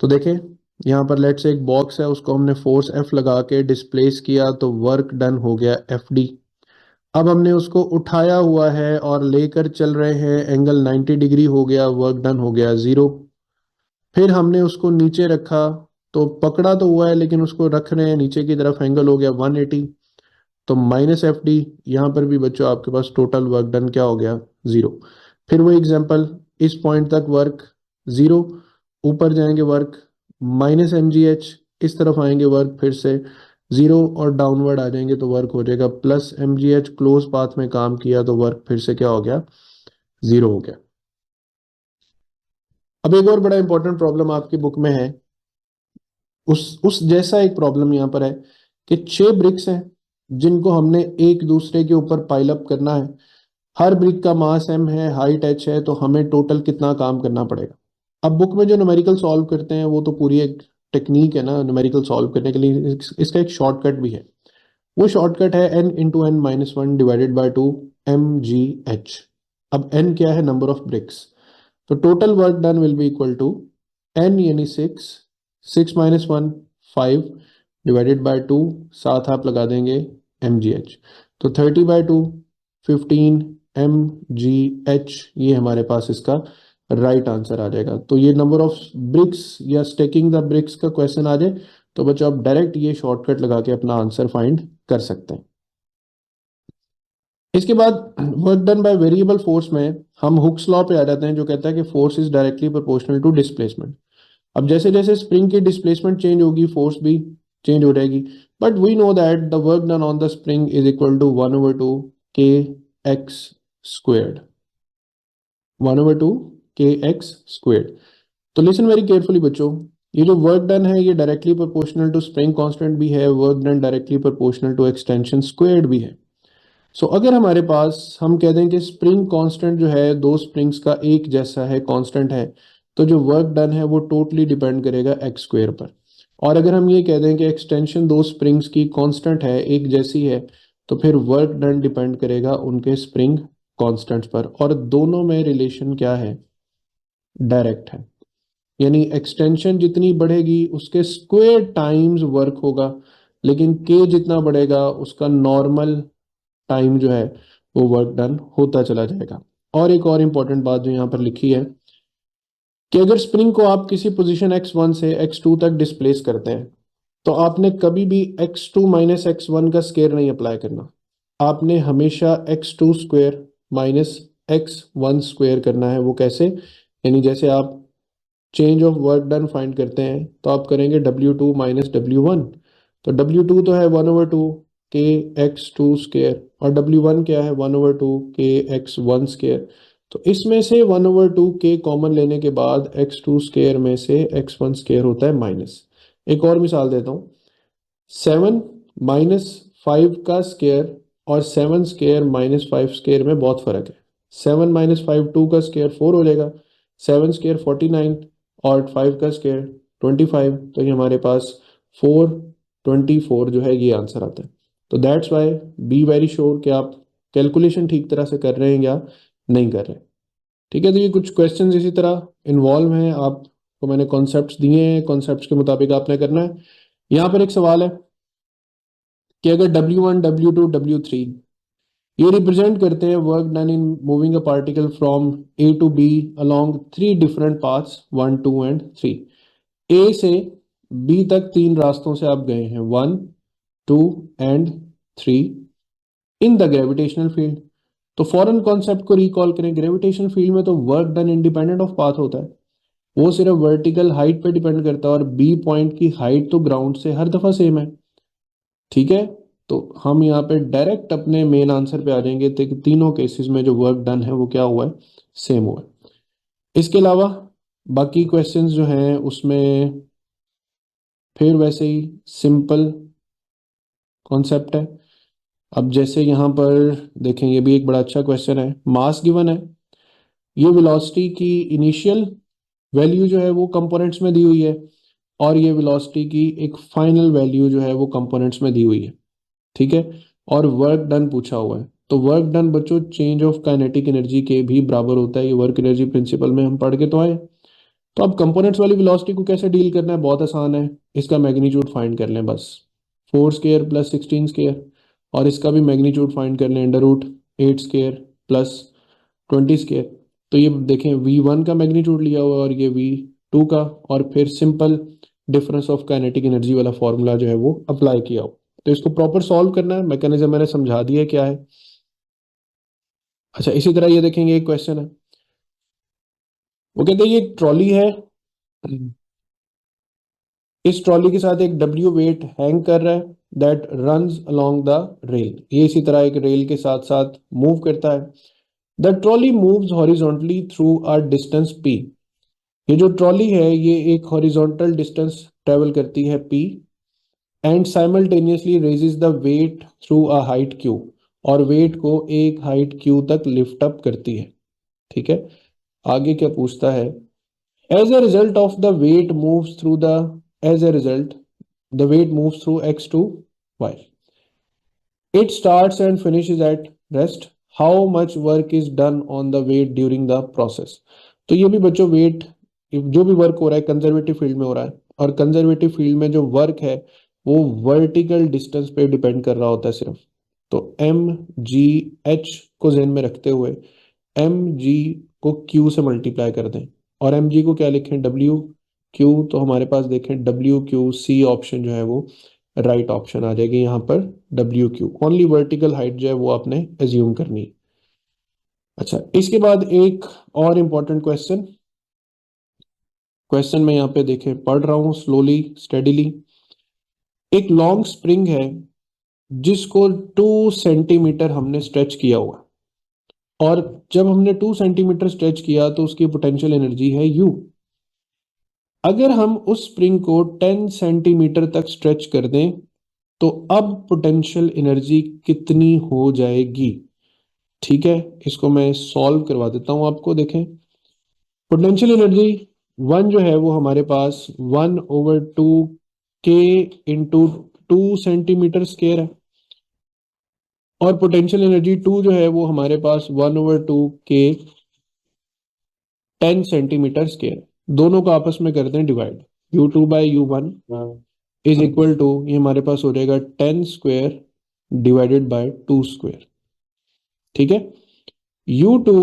तो देखें यहाँ पर late से एक बॉक्स है, उसको हमने फोर्स F लगा के डिस्प्लेस किया तो वर्क डन हो गया FD। अब हमने उसको उठाया हुआ है और लेकर चल रहे हैं, एंगल 90 डिग्री हो गया, वर्क डन हो गया 0। फिर हमने उसको नीचे रखा, तो पकड़ा तो हुआ है लेकिन उसको रख रहे हैं नीचे की तरफ, एंगल हो गया 180, तो -FD। यहाँ पर भी बच्चों आपके पास टोटल वर्क डन क्या हो गया 0। फिर वो एग्जांपल, इस पॉइंट तक वर्क 0, ऊपर जाएंगे वर्क -mgh, इस तरफ आएंगे वर्क फिर से 0 और डाउनवर्ड आ जाएंगे तो वर्क हो जाएगा +mgh। क्लोज पाथ में काम किया तो वर्क फिर से क्या हो गया 0 हो गया। अब एक और बड़ा इंपॉर्टेंट प्रॉब्लम आपकी बुक में है, उस जैसा एक प्रॉब्लम यहाँ पर है कि 6 ब्रिक्स हैं जिनको हमने एक दूसरे के ऊपर पाइल अप करना है। हर ब्रिक का मास m है, हाइट h है, तो हमें टोटल कितना काम करना पड़ेगा। अब बुक में जो न्यूमेरिकल सॉल्व करते हैं वो तो पूरी एक टेक्निक है ना न्यूमेरिकल सॉल्व करने के लिए, इसका एक शॉर्टकट भी है। वो शॉर्टकट है n×n-1 डिवाइडेड बाय 2 mgh। अब n क्या है, नंबर ऑफ ब्रिक्स, तो total work done will be equal to n यानी 6, 6 - 1 5 डिवाइडेड बाय 2, साथ आप लगा देंगे mgh, तो 30/2 15 mgh, ये हमारे पास इसका राइट आंसर आ जाएगा। तो ये नंबर ऑफ ब्रिक्स या स्टेकिंग द ब्रिक्स का क्वेश्चन आ जाए तो बच्चों आप डायरेक्ट ये शॉर्टकट लगा के अपना आंसर फाइंड कर सकते हैं। इसके बाद work done by variable force में हम हुक्स लॉ पे आ जाते हैं, जो कहता है कि force is directly proportional to displacement. अब जैसे जैसे स्प्रिंग की डिस्प्लेसमेंट चेंज होगी फोर्स भी चेंज हो जाएगी, but we know that the work done on the spring is equal to 1/2 k x squared, 1/2 k x squared. तो लिसन वेरी केयरफुली बच्चों, ये जो वर्क डन है ये directly proportional to spring constant भी है, work done directly proportional to extension squared भी है। सो अगर हमारे पास हम कह दें कि स्प्रिंग कांस्टेंट जो है दो स्प्रिंग्स का एक जैसा है, कांस्टेंट है, तो जो वर्क डन है वो टोटली डिपेंड करेगा एक्स स्क्वेयर पर। और अगर हम ये कह दें कि एक्सटेंशन दो स्प्रिंग्स की कांस्टेंट है, एक जैसी है, तो फिर वर्क डन डिपेंड करेगा उनके स्प्रिंग कांस्टेंट्स पर, और दोनों में रिलेशन क्या है, डायरेक्ट है। यानी एक्सटेंशन जितनी बढ़ेगी उसके स्क्वायर टाइम्स वर्क होगा, लेकिन के जितना बढ़ेगा उसका नॉर्मल टाइम जो है वो वर्क डन होता चला जाएगा। और एक और इंपॉर्टेंट बात जो यहाँ पर लिखी है कि अगर स्प्रिंग को आप किसी पोजीशन x1 से x2 तक डिस्प्लेस करते हैं तो आपने कभी भी x2 - x1 का स्क्वायर नहीं अप्लाई करना, आपने हमेशा x2 square minus x1 square करना है। वो कैसे, यानी जैसे आप change of work done find करते हैं तो आप करेंगे W2 - W1, तो W2 तो है 1/2 के x2 स्क्वायर, और W1 क्या है 1/2 के x1 स्क्वायर। तो इसमें से 1/2 के कॉमन लेने के बाद x2 स्क्वायर में से x1 स्क्वायर होता है माइनस। एक और मिसाल देता हूँ, 7 - 5 का स्क्वायर और 7 स्क्वायर -5 स्क्वायर में बहुत फर्क है। 7 - 5 2 का स्क्वायर 4 हो जाएगा, 7 स्क्वायर 49 और 5 का स्क्वायर 25, तो ये हमारे पास 424 जो है ये आंसर आता है। तो that's why be very sure कि आप कैलकुलेशन ठीक तरह से कर रहे हैं या नहीं कर रहे हैं। ठीक है, तो ये कुछ क्वेश्चंस इसी तरह इन्वॉल्व हैं, आपको मैंने कॉन्सेप्ट्स दिए हैं, कॉन्सेप्ट्स के मुताबिक आपने करना है। यहाँ पर एक सवाल है कि अगर W1 W2 W3 ये रिप्रेजेंट करते हैं work done in moving a particle from A to B along 3 different paths 1 2 and 3। A से B तक 3 रास्तों से आप गए हैं, 1 2 and 3, in the gravitational field. तो फॉरेन कॉन्सेप्ट को रिकॉल करें, ग्रेविटेशनल फील्ड में तो work done independent of path होता है, वो सिर्फ वर्टिकल हाइट पे डिपेंड करता है, और बी पॉइंट की हाइट तो ग्राउंड से हर दफा सेम है। ठीक है, तो हम यहाँ पे डायरेक्ट अपने मेन आंसर पे आ जाएंगे कि तीनों केसेस में जो वर्क डन है वो क्या हुआ है, सेम हुआ है। इसके अलावा बाकी क्वेश्चंस जो हैं उसमें फिर वैसे ही सिंपल कॉन्सेप्ट है। अब जैसे यहाँ पर देखें, ये भी एक बड़ा अच्छा क्वेश्चन है, मास गिवन है, ये वेलोसिटी की इनिशियल वैल्यू जो है वो कंपोनेंट्स में दी हुई है, और ये वेलोसिटी की एक फाइनल वैल्यू जो है वो कंपोनेंट्स में दी हुई है। ठीक है, और वर्क डन पूछा हुआ है, तो वर्क डन बच्चों चेंज ऑफ काइनेटिक एनर्जी के भी बराबर होता है। ये वर्क एनर्जी प्रिंसिपल में हम पढ़ के तो आए। तो अब कंपोनेंट्स वाली वेलोसिटी को कैसे डील करना है, बहुत आसान है। इसका मैग्नीट्यूड फाइंड कर लें बस, 4 स्क्वायर प्लस 16 स्क्वायर, और इसका भी मैग्नीट्यूड फाइंड कर लें, under root 8 square plus 20 square. तो ये देखें V1 का मैग्नीट्यूड लिया हुआ और ये V2 का, और फिर simple difference of kinetic energy वाला फॉर्मूला जो है वो अप्लाई किया हो। तो इसको प्रॉपर सॉल्व करना है, मैकेनिज्म मैंने समझा दिया है क्या है। अच्छा, इसी तरह ये देखेंगे एक क्वेश्चन है, वो कहते हैं ये ट्रॉली है, इस ट्रॉली के साथ एक W वेट हैंग कर रहा है, that runs along the rail. ये इसी तरह एक रेल के साथ साथ मूव करता है। The trolley moves horizontally through a distance P। ये जो ट्रॉली है ये एक हॉरिजॉन्टल डिस्टेंस ट्रेवल करती है P, and simultaneously raises the weight through a height Q, और वेट को एक हाइट Q तक लिफ्ट अप करती है। ठीक है, आगे क्या पूछता है, as a result of the weight moves through the as a result the weight moves through x to y. It starts and finishes at rest. How much work is done on the weight during the process? तो ये भी बच्चों wait, जो भी work हो रहा है conservative field में हो रहा है, और कंजर्वेटिव फील्ड में जो वर्क है वो वर्टिकल डिस्टेंस पे डिपेंड कर रहा होता है सिर्फ। तो एम जी एच को ध्यान में रखते हुए एम जी को क्यू से मल्टीप्लाई कर दें, और एम जी को क्या लिखें, डब्ल्यू क्यू। तो हमारे पास देखें WQC ऑप्शन जो है वो राइट ऑप्शन आ जाएगी यहाँ पर। WQ ओनली वर्टिकल हाइट जो है वो आपने एज्यूम करनी है। अच्छा, इसके बाद एक और इंपॉर्टेंट क्वेश्चन, क्वेश्चन में यहाँ पे देखें पढ़ रहा हूँ स्लोली स्टेडिली। एक लॉन्ग स्प्रिंग है जिसको 2 सेंटीमीटर हमने स्ट्रेच किया हुआ, और जब हमने 2 सेंटीमीटर स्ट्रेच किया तो उसकी पोटेंशियल एनर्जी है U। अगर हम उस स्प्रिंग को 10 सेंटीमीटर तक स्ट्रेच कर दें तो अब पोटेंशियल एनर्जी कितनी हो जाएगी। ठीक है, इसको मैं सॉल्व करवा देता हूं आपको। देखें पोटेंशियल एनर्जी वन जो है वो हमारे पास 1/2 K इंटू 2 सेंटीमीटर स्क्वायर है, और पोटेंशियल एनर्जी टू जो है वो हमारे पास 1/2 K 10 सेंटीमीटर स्क्वायर। दोनों को आपस में कर दें divide, U2/U1 is equal to, ये हमारे पास हो जाएगा 10 स्क्वायर डिवाइडेड बाय 2 स्क्वायर। ठीक है, U2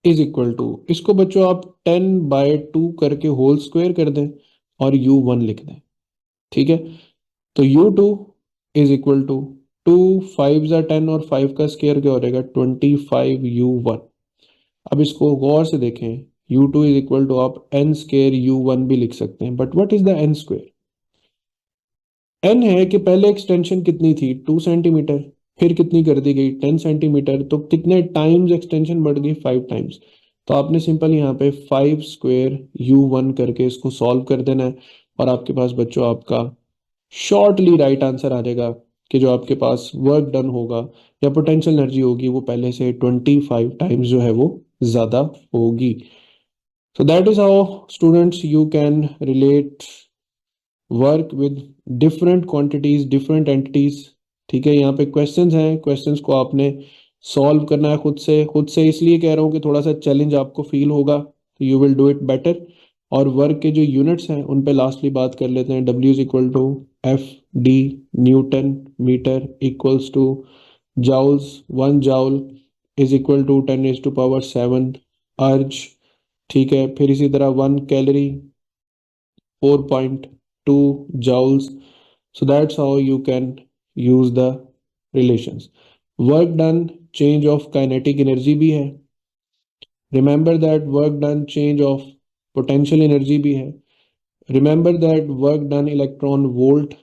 इज इक्वल टू, इसको बच्चों आप 10/2 करके होल स्क्वायर कर दें और U1 लिख दें। ठीक है, तो U2 इज इक्वल टू 2 5 10, और 5 का स्क्वायर क्या हो जाएगा 25U1। अब इसको गौर से देखें, U2 इज इक्वल टू आप n स्क्वायर U1 भी लिख सकते हैं, but what is the n square. n है कि पहले एक्सटेंशन कितनी थी 2 सेंटीमीटर, फिर कितनी कर दी गई 10 सेंटीमीटर, तो कितने टाइम्स एक्सटेंशन बढ़ गई 5 टाइम्स। तो आपने सिंपल यहाँ पे 5 स्क्वायर U1 करके इसको सॉल्व कर देना है, और आपके पास बच्चों आपका शॉर्टली राइट आंसर आ जाएगा कि जो आपके पास वर्क डन होगा या पोटेंशियल एनर्जी होगी वो पहले से 25 टाइम्स जो है वो ज्यादा होगी। So that is how students you can relate work with different quantities, different entities। ठीक है, यहाँ पे क्वेश्चंस हैं, क्वेश्चंस को आपने सॉल्व करना है खुद से इसलिए कह रहा हूँ कि थोड़ा सा चैलेंज आपको फील होगा, तो you will do it better. और वर्क के जो यूनिट्स हैं उन पे लास्टली बात कर लेते हैं। W is equal to FD newton metre equals to joules, 1 joule is equal to 10⁻⁷ erg. ठीक है, फिर इसी तरह 1 calorie 4.2 joules। So that's how you can use the relations। Work done change of kinetic energy भी है, remember that work done change of potential energy भी है, remember that work done electron volt।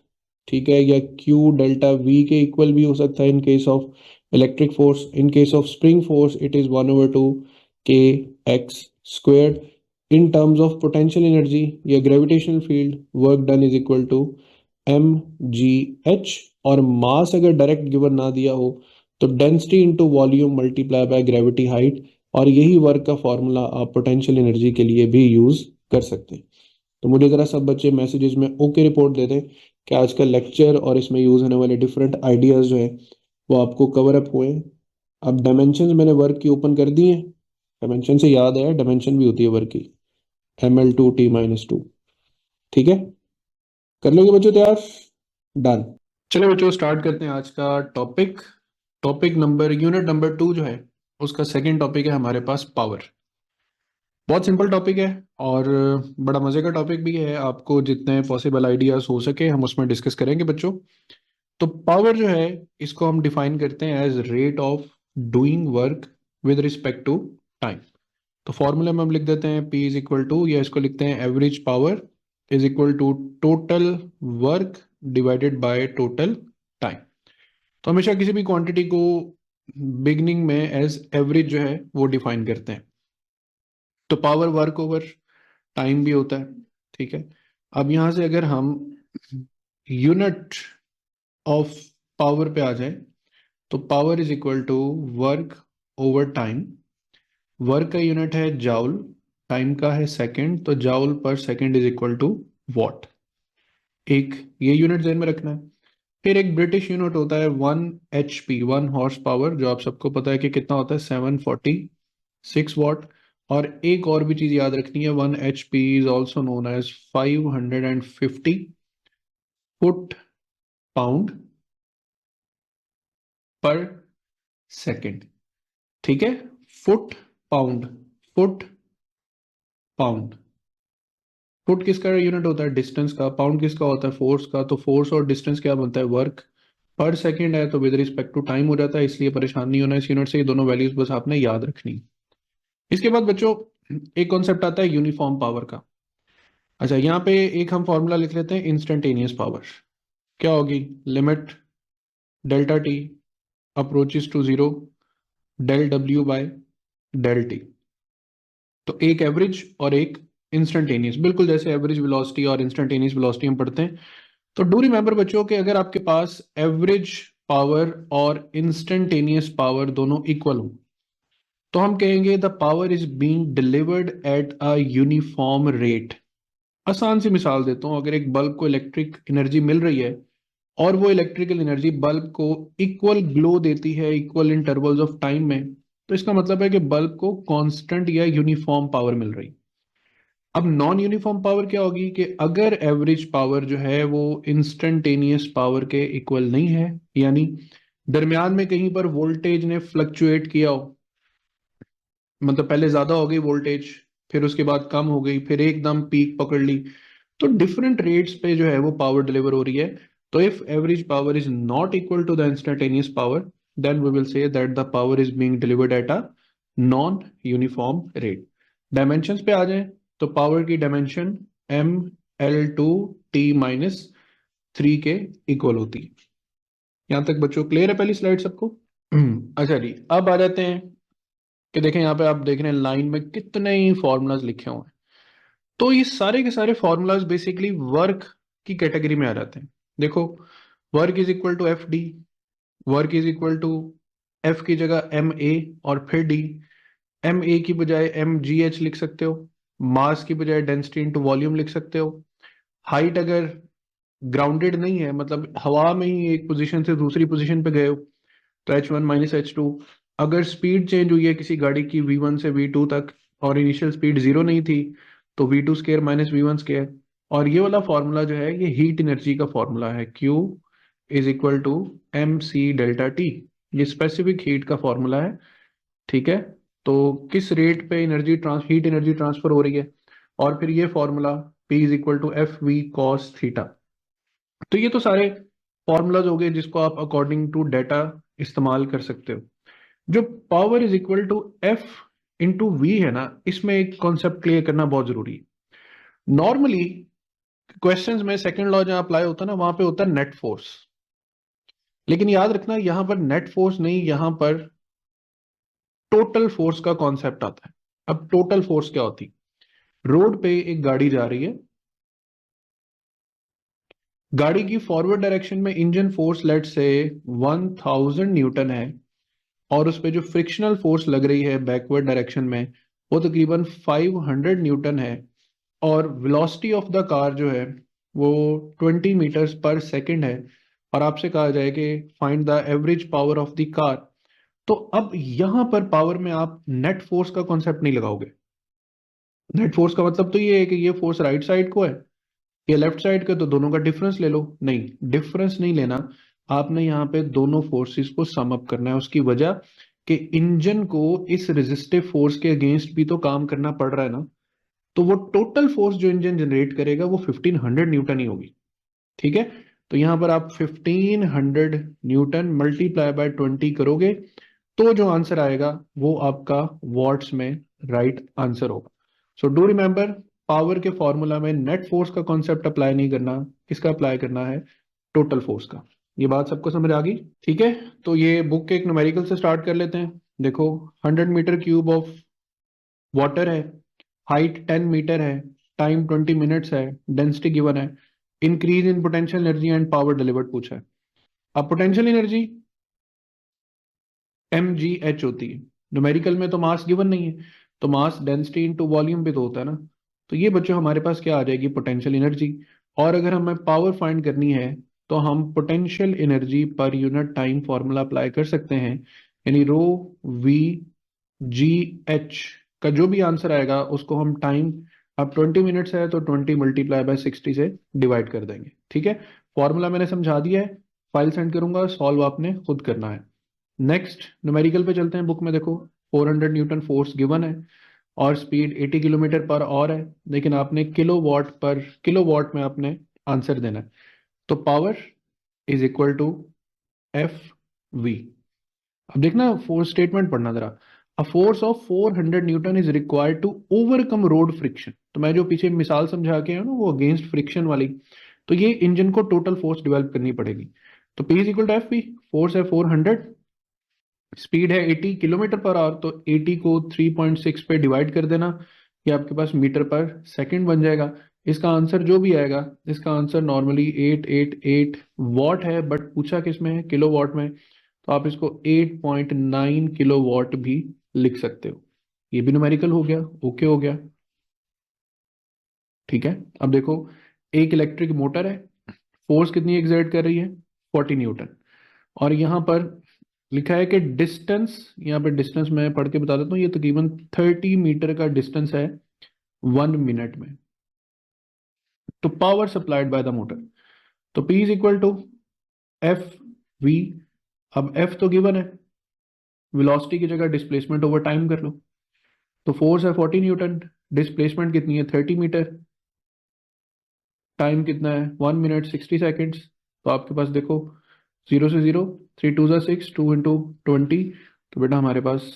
ठीक है, या Q डेल्टा V के equal भी हो सकता है in case of electric force. In case of spring force it is 1/2 K x स्क्वेयर्ड। In terms of potential energy या gravitational field work done is equal to mgh, और मास अगर direct given ना दिया हो तो density into volume multiply by gravity height, और यही वर्क का फॉर्मूला आप पोटेंशियल एनर्जी के लिए भी यूज कर सकते हैं। तो मुझे ज़रा सब बच्चे मैसेजेस में ओके रिपोर्ट दे दें कि आज का लेक्चर और इसमें यूज़ होने वाले डिफरेंट आइडियाज़ जो है वो आपको कवर अप हुए। अब डायमेंशन मैंने वर्क की ओपन कर दी है, डायमेंशन से याद आया डायमेंशन भी होती है वर्क की, ml2t-2। ठीक है, कर लोगे बच्चों तैयार? डन। चलिए बच्चों स्टार्ट करते हैं आज का topic. Topic number unit number 2 जो है उसका सेकंड टॉपिक है हमारे पास पावर। बहुत सिंपल टॉपिक है और बड़ा मजे का टॉपिक भी है। आपको जितने पॉसिबल आइडियाज हो सके हम उसमें डिस्कस करेंगे बच्चों। तो पावर जो है इसको हम डिफाइन करते हैं as rate of doing work with respect to time. तो फॉर्मूले में हम लिख देते हैं P इज इक्वल टू, या इसको लिखते हैं average power is equal to total work divided by total time. तो हमेशा किसी भी क्वांटिटी को बिगनिंग में एज एवरेज जो है वो डिफाइन करते हैं। तो पावर वर्क ओवर टाइम भी होता है। ठीक है, अब यहां से अगर हम यूनिट ऑफ पावर पे आ जाए तो power is equal to work over time. Work का यूनिट है जाउल, टाइम का है सेकंड, तो joule per second is equal to watt. एक ये यूनिट ध्यान में रखना है। फिर एक ब्रिटिश यूनिट होता है 1 HP, 1 हॉर्स पावर, जो आप सबको पता है कि कितना होता है 746 वॉट। और एक और भी चीज याद रखनी है, 1 HP is also known as 550 foot pound per second. ठीक है, foot pound, foot pound. Foot किसका यूनिट होता है? डिस्टेंस का। पाउंड किसका होता है? फोर्स का। तो फोर्स और डिस्टेंस क्या बनता है? वर्क। पर सेकंड है तो विद रिस्पेक्ट टू टाइम हो जाता है, इसलिए परेशान नहीं होना इस यूनिट से। ये दोनों वैल्यूज बस आपने याद रखनी। इसके बाद बच्चों एक कॉन्सेप्ट आता है यूनिफॉर्म पावर का। अच्छा, यहाँ पे एक हम फॉर्मूला लिख लेते हैं इंस्टेंटेनियस पावर। क्या होगी? Limit delta T approaches to zero del W by del T. तो एक एवरेज और एक इंस्टेंटेनियस, बिल्कुल जैसे एवरेज वेलोसिटी और इंस्टेंटेनियस वेलोसिटी हम पढ़ते हैं। तो डू रिमेंबर बच्चों कि अगर आपके पास एवरेज पावर और इंस्टेंटेनियस पावर दोनों इक्वल हो तो हम कहेंगे the power is being delivered at a uniform rate. आसान सी मिसाल देता हूं, अगर एक बल्ब को इलेक्ट्रिक एनर्जी मिल रही है और वो इलेक्ट्रिकल एनर्जी बल्ब को इक्वल ग्लो देती है इक्वल इंटरवल्स ऑफ टाइम में, तो इसका मतलब है कि बल्ब को कांस्टेंट या यूनिफॉर्म पावर मिल रही। अब नॉन यूनिफॉर्म पावर क्या होगी कि अगर एवरेज पावर जो है वो इंस्टेंटेनियस पावर के इक्वल नहीं है, यानी दरमियान में कहीं पर वोल्टेज ने फ्लक्चुएट किया हो, मतलब पहले ज्यादा हो गई वोल्टेज, फिर उसके बाद कम हो गई, फिर एकदम पीक पकड़ ली, तो डिफरेंट रेट्स पे जो है वो पावर डिलीवर हो रही है। तो if average power is not equal to the instantaneous power then we will say that the power is being delivered at a non uniform rate. Dimensions पे आ जाए तो पावर की डायमेंशन ml2t-3 के इक्वल होती है। यहां तक बच्चों क्लियर है पहली स्लाइड सबको? अच्छा जी, अब आ जाते हैं कि देखें यहाँ पे आप देख रहे हैं लाइन में कितने ही फॉर्मूलाज लिखे हुए हैं। तो ये सारे के सारे फॉर्मूलाज बेसिकली वर्क की कैटेगरी में आ जाते हैं। देखो, work is equal to F D, work is equal to F की जगह एम ए और फिर डी। एम ए की बजाय एम जी एच लिख सकते हो, मास की बजाय डेंसिटी इंटू वॉल्यूम लिख सकते हो। हाइट अगर ग्राउंडेड नहीं है, मतलब हवा में ही एक पोजीशन से दूसरी पोजीशन पे गए हो, तो h1 - h2। अगर स्पीड चेंज हुई है किसी गाड़ी की v1 से v2 तक और इनिशियल स्पीड जीरो नहीं थी, तो v2² - v1²। और ये वाला फॉर्मूला जो है ये हीट एनर्जी का फॉर्मूला है, Q is equal to mc delta T. ये स्पेसिफिक हीट का फॉर्मूला है। ठीक है, तो किस रेट पे हीट एनर्जी ट्रांसफर हो रही है, और फिर ये formula P is equal to F V cos theta. तो ये तो सारे फॉर्मूलाज हो गए जिसको आप अकॉर्डिंग टू डेटा इस्तेमाल कर सकते हो। जो power is equal to F into V है ना, इसमें एक कॉन्सेप्ट क्लियर करना बहुत जरूरी है। नॉर्मली क्वेश्चंस में सेकंड लॉ जहां अप्लाई होता है ना, वहां पे होता है नेट फोर्स। लेकिन याद रखना यहां पर नेट फोर्स नहीं, यहां पर टोटल फोर्स का कॉन्सेप्ट आता है। अब टोटल फोर्स क्या होती? रोड पे एक गाड़ी जा रही है, गाड़ी की फॉरवर्ड डायरेक्शन में इंजन फोर्स लेट से 1000 न्यूटन है, और उस पर जो फ्रिक्शनल फोर्स लग रही है बैकवर्ड डायरेक्शन में वो तकरीबन 500 न्यूटन है। और वेलोसिटी ऑफ द कार जो है वो 20 मीटर्स पर सेकंड है। और आपसे कहा जाए कि find the average power of the car, तो अब यहां पर पावर में आप नेट फोर्स का कॉन्सेप्ट नहीं लगाओगे। नेट फोर्स का मतलब तो ये है कि ये फोर्स राइट साइड को है, ये लेफ्ट साइड का, तो दोनों का डिफरेंस ले लो। नहीं, डिफरेंस नहीं लेना, आपने यहाँ पे दोनों फोर्सेस को सम अप करना है। उसकी वजह कि इंजन को इस रेजिस्टिव फोर्स के अगेंस्ट भी तो काम करना पड़ रहा है ना, तो वो टोटल फोर्स जो इंजन जनरेट करेगा वो 1500 न्यूटन ही होगी। ठीक है, तो यहां पर आप 1500 न्यूटन मल्टीप्लाई बाय 20 करोगे तो जो आंसर आएगा वो आपका वॉट्स में राइट आंसर होगा। सो डू रिमेंबर, पावर के फॉर्मूला में नेट फोर्स का कॉन्सेप्ट अप्लाई नहीं करना, किसका अप्लाई करना है, टोटल फोर्स का। ये बात सबको समझ आ गई? ठीक है, तो ये बुक के एक न्यूमेरिकल से स्टार्ट कर लेते हैं। देखो, 100 मीटर क्यूब ऑफ वाटर है, हाइट 10 मीटर है, टाइम 20 मिनट्स है, डेंसिटी गिवन है, increase in potential energy and power delivered पूछा है। अब पोटेंशियल एनर्जी mgh होती है, न्यूमेरिकल में तो मास गिवन नहीं है, तो मास डेंसिटी इनटू वॉल्यूम भी तो होता है ना। तो ये बच्चों हमारे पास क्या आ जाएगी, पोटेंशियल एनर्जी। और अगर हमें पावर फाइंड करनी है तो हम potential energy per unit time formula apply कर सकते हैं, यानी रो वी जी एच का जो भी आंसर आएगा उसको हम टाइम, अब 20 मिनट्स है तो 20 मल्टीप्लाई बाय 60 से डिवाइड कर देंगे। ठीक है, फॉर्मूला मैंने समझा दिया है, फाइल सेंड करूंगा, सॉल्व आपने खुद करना है। नेक्स्ट न्यूमेरिकल पे चलते हैं। बुक में देखो 400 न्यूटन फोर्स गिवन है और स्पीड 80 किलोमीटर पर आवर है, लेकिन आपने किलोवाट पर किलोवाट में आपने आंसर देना है। तो power is equal to F V. अब देखना फोर्स स्टेटमेंट पढ़ना जरा। A force of 400 newton is required to overcome road friction. तो मैं जो पीछे मिसाल समझा के है ना वो अगेंस्ट फ्रिक्शन वाली, तो ये इंजन को टोटल फोर्स डेवलप करनी पड़ेगी। तो P is equal to F V, force है 400, स्पीड है 80 किलोमीटर पर आवर, तो 80 को 3.6 पे डिवाइड कर देना, ये आपके पास मीटर पर सेकंड बन जाएगा। इसका आंसर जो भी आएगा, इसका आंसर नॉर्मली 888 वॉट है, बट पूछा किस में है, किलो वॉट में, तो आप इसको 8.9 किलो वॉट भी लिख सकते हो। ये भी न्यूमेरिकल हो गया, ओके हो गया। ठीक है, अब देखो, एक इलेक्ट्रिक मोटर है, फोर्स कितनी एक्सर्ट कर रही है, 40 न्यूटन, और यहाँ पर लिखा है कि डिस्टेंस, यहाँ पे डिस्टेंस मैं पढ़ के बता देता हूँ, ये तकरीबन 30 मीटर का डिस्टेंस है 1 मिनट में। तो power supplied by the motor, तो P is equal to F V. अब F तो गिवन है, वेलोसिटी की जगह डिस्प्लेसमेंट ओवर टाइम कर लो। तो फोर्स है 40 न्यूटन, डिस्प्लेसमेंट कितनी है 30 मीटर, टाइम कितना है 1 मिनट 60 सेकेंड्स। तो आपके पास देखो, जीरो से जीरो, 3 2 6, 2 इंटू 20, तो बेटा हमारे पास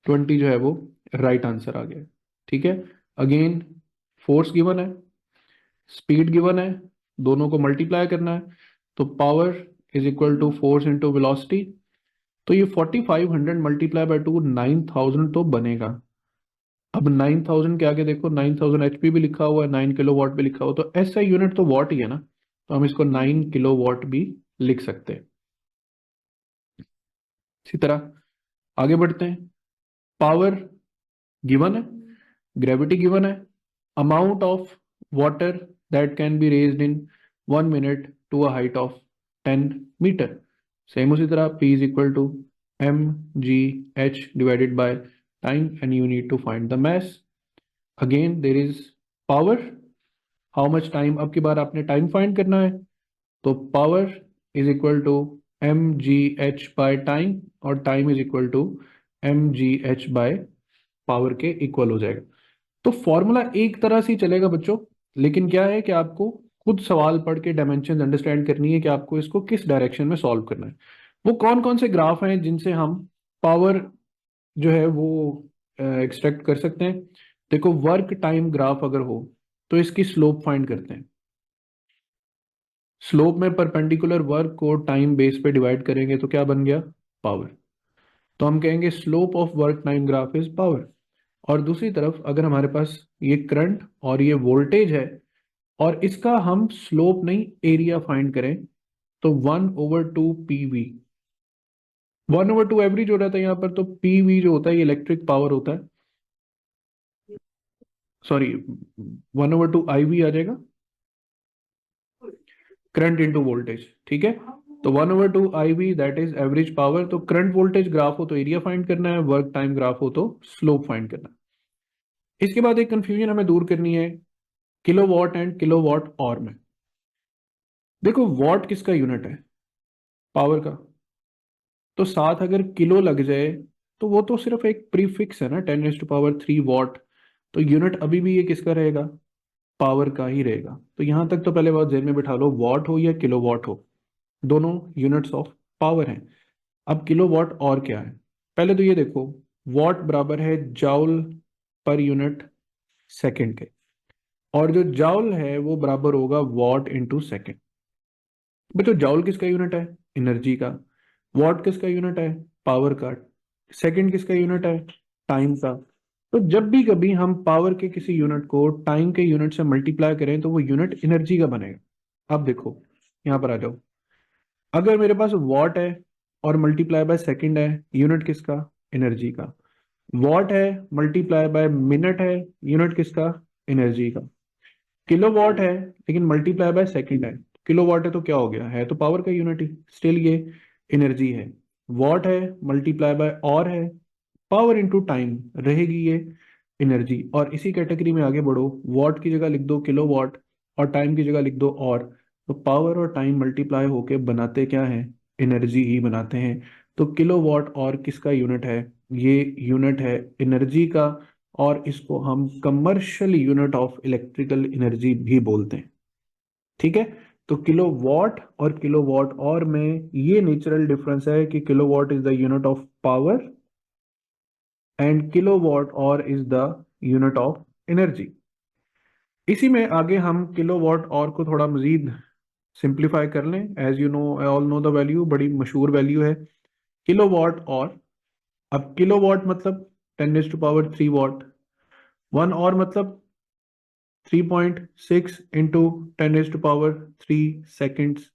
20 जो है वो राइट आंसर आ गया। ठीक है, अगेन फोर्स गिवन है, स्पीड गिवन है, दोनों को मल्टीप्लाई करना है, तो power is equal to force into velocity. तो ये 4500 मल्टीप्लाई बाय 2 9000 तो बनेगा। अब 9000 के आगे देखो 9000 HP भी लिखा हुआ है, 9 किलो वॉट भी लिखा हुआ, तो ऐसा यूनिट तो वॉट ही है ना, तो हम इसको 9 किलो वॉट भी लिख सकते हैं। इसी तरह आगे बढ़ते हैं। पावर गिवन है, ग्रेविटी गिवन है, amount of water that can be raised in 1 minute to a height of 10 metre. Same उसी तरह P is equal to mgh divided by time and you need to find the mass. Again there is power, how much time, अब की बार आपने time find करना है, तो power is equal to mgh by time, और time is equal to mgh by power के इक्वल हो जाएगा। तो फॉर्मूला एक तरह से ही चलेगा बच्चों, लेकिन क्या है कि आपको खुद सवाल पढ़ के डायमेंशन अंडरस्टैंड करनी है कि आपको इसको किस डायरेक्शन में सॉल्व करना है। वो कौन कौन से ग्राफ हैं जिनसे हम पावर जो है वो एक्सट्रैक्ट कर सकते हैं। देखो, वर्क टाइम ग्राफ अगर हो तो इसकी स्लोप फाइंड करते हैं। स्लोप में परपेंडिकुलर वर्क को टाइम बेस पे डिवाइड करेंगे तो क्या बन गया, पावर। तो हम कहेंगे slope of work time graph is power. और दूसरी तरफ अगर हमारे पास ये करंट और ये वोल्टेज है और इसका हम स्लोप नहीं एरिया फाइंड करें, तो 1/2 PV, 1/2 एवरेज जो रहता है यहाँ पर, तो PV जो होता है ये इलेक्ट्रिक पावर होता है, सॉरी 1/2 IV आ जाएगा, करंट इंटू वोल्टेज। ठीक है, तो 1/2 IV that is average power. तो करंट वोल्टेज ग्राफ हो तो एरिया फाइंड करना है, वर्क टाइम ग्राफ हो तो स्लोप फाइंड करना है। इसके बाद एक कंफ्यूजन हमें दूर करनी है किलोवाट एंड किलोवाट आवर में। देखो वॉट किसका यूनिट है? पावर का। तो साथ अगर किलो लग जाए तो वो तो सिर्फ एक प्रीफिक्स है ना, 10⁻³ वॉट। तो यूनिट अभी भी ये किसका रहेगा? पावर का ही रहेगा। तो यहां तक तो पहले बात जेल में बिठा लो, वॉट हो या किलोवाट हो, दोनों यूनिट्स ऑफ पावर हैं। अब किलोवाट और क्या है? पहले तो ये देखो, वॉट बराबर है जाउल पर यूनिट सेकंड के, और जो जाउल है वो बराबर होगा वॉट इंटू सेकेंड। बच्चों जाउल किसका यूनिट है? एनर्जी का। वॉट किसका यूनिट है? पावर का। सेकंड किसका यूनिट है? टाइम का। तो जब भी कभी हम पावर के किसी यूनिट को टाइम के यूनिट से मल्टीप्लाई करें तो वो यूनिट एनर्जी का बनेगा। अब देखो यहां पर आ जाओ, अगर मेरे पास वॉट है और मल्टीप्लाई बाय सेकंड है, यूनिट किसका? एनर्जी का। वॉट है मल्टीप्लाई बाय मिनट है, यूनिट किसका? एनर्जी का। किलो वॉट है लेकिन मल्टीप्लाई बाय सेकंड है, किलो वॉट है तो क्या हो गया? है तो पावर का यूनिट ही, स्टिल ये एनर्जी है। वॉट है मल्टीप्लाई बाय और है, पावर इनटू टाइम रहेगी ये एनर्जी। और इसी कैटेगरी में आगे बढ़ो, वॉट की जगह लिख दो किलो वॉट और टाइम की जगह लिख दो और। तो पावर और टाइम मल्टीप्लाई होके बनाते क्या है? एनर्जी ही बनाते हैं। तो किलो वॉट और किसका यूनिट है? ये यूनिट है एनर्जी का, और इसको हम commercial unit of electrical energy भी बोलते हैं। ठीक है। तो किलो वॉट और किलो वॉट और में ये नेचुरल डिफरेंस है कि kilowatt is the unit of power and kilowatt hour is the unit of energy. इसी में आगे हम किलो वॉट और को थोड़ा मजीद सिंप्लीफाई कर लें। As you know, I all know the value, बड़ी मशहूर वैल्यू है किलो वॉट और। अब किलो वॉट मतलब 10⁻³ वॉट, वन और मतलब 3.6 इंटू 10⁻³ सेकेंड्स।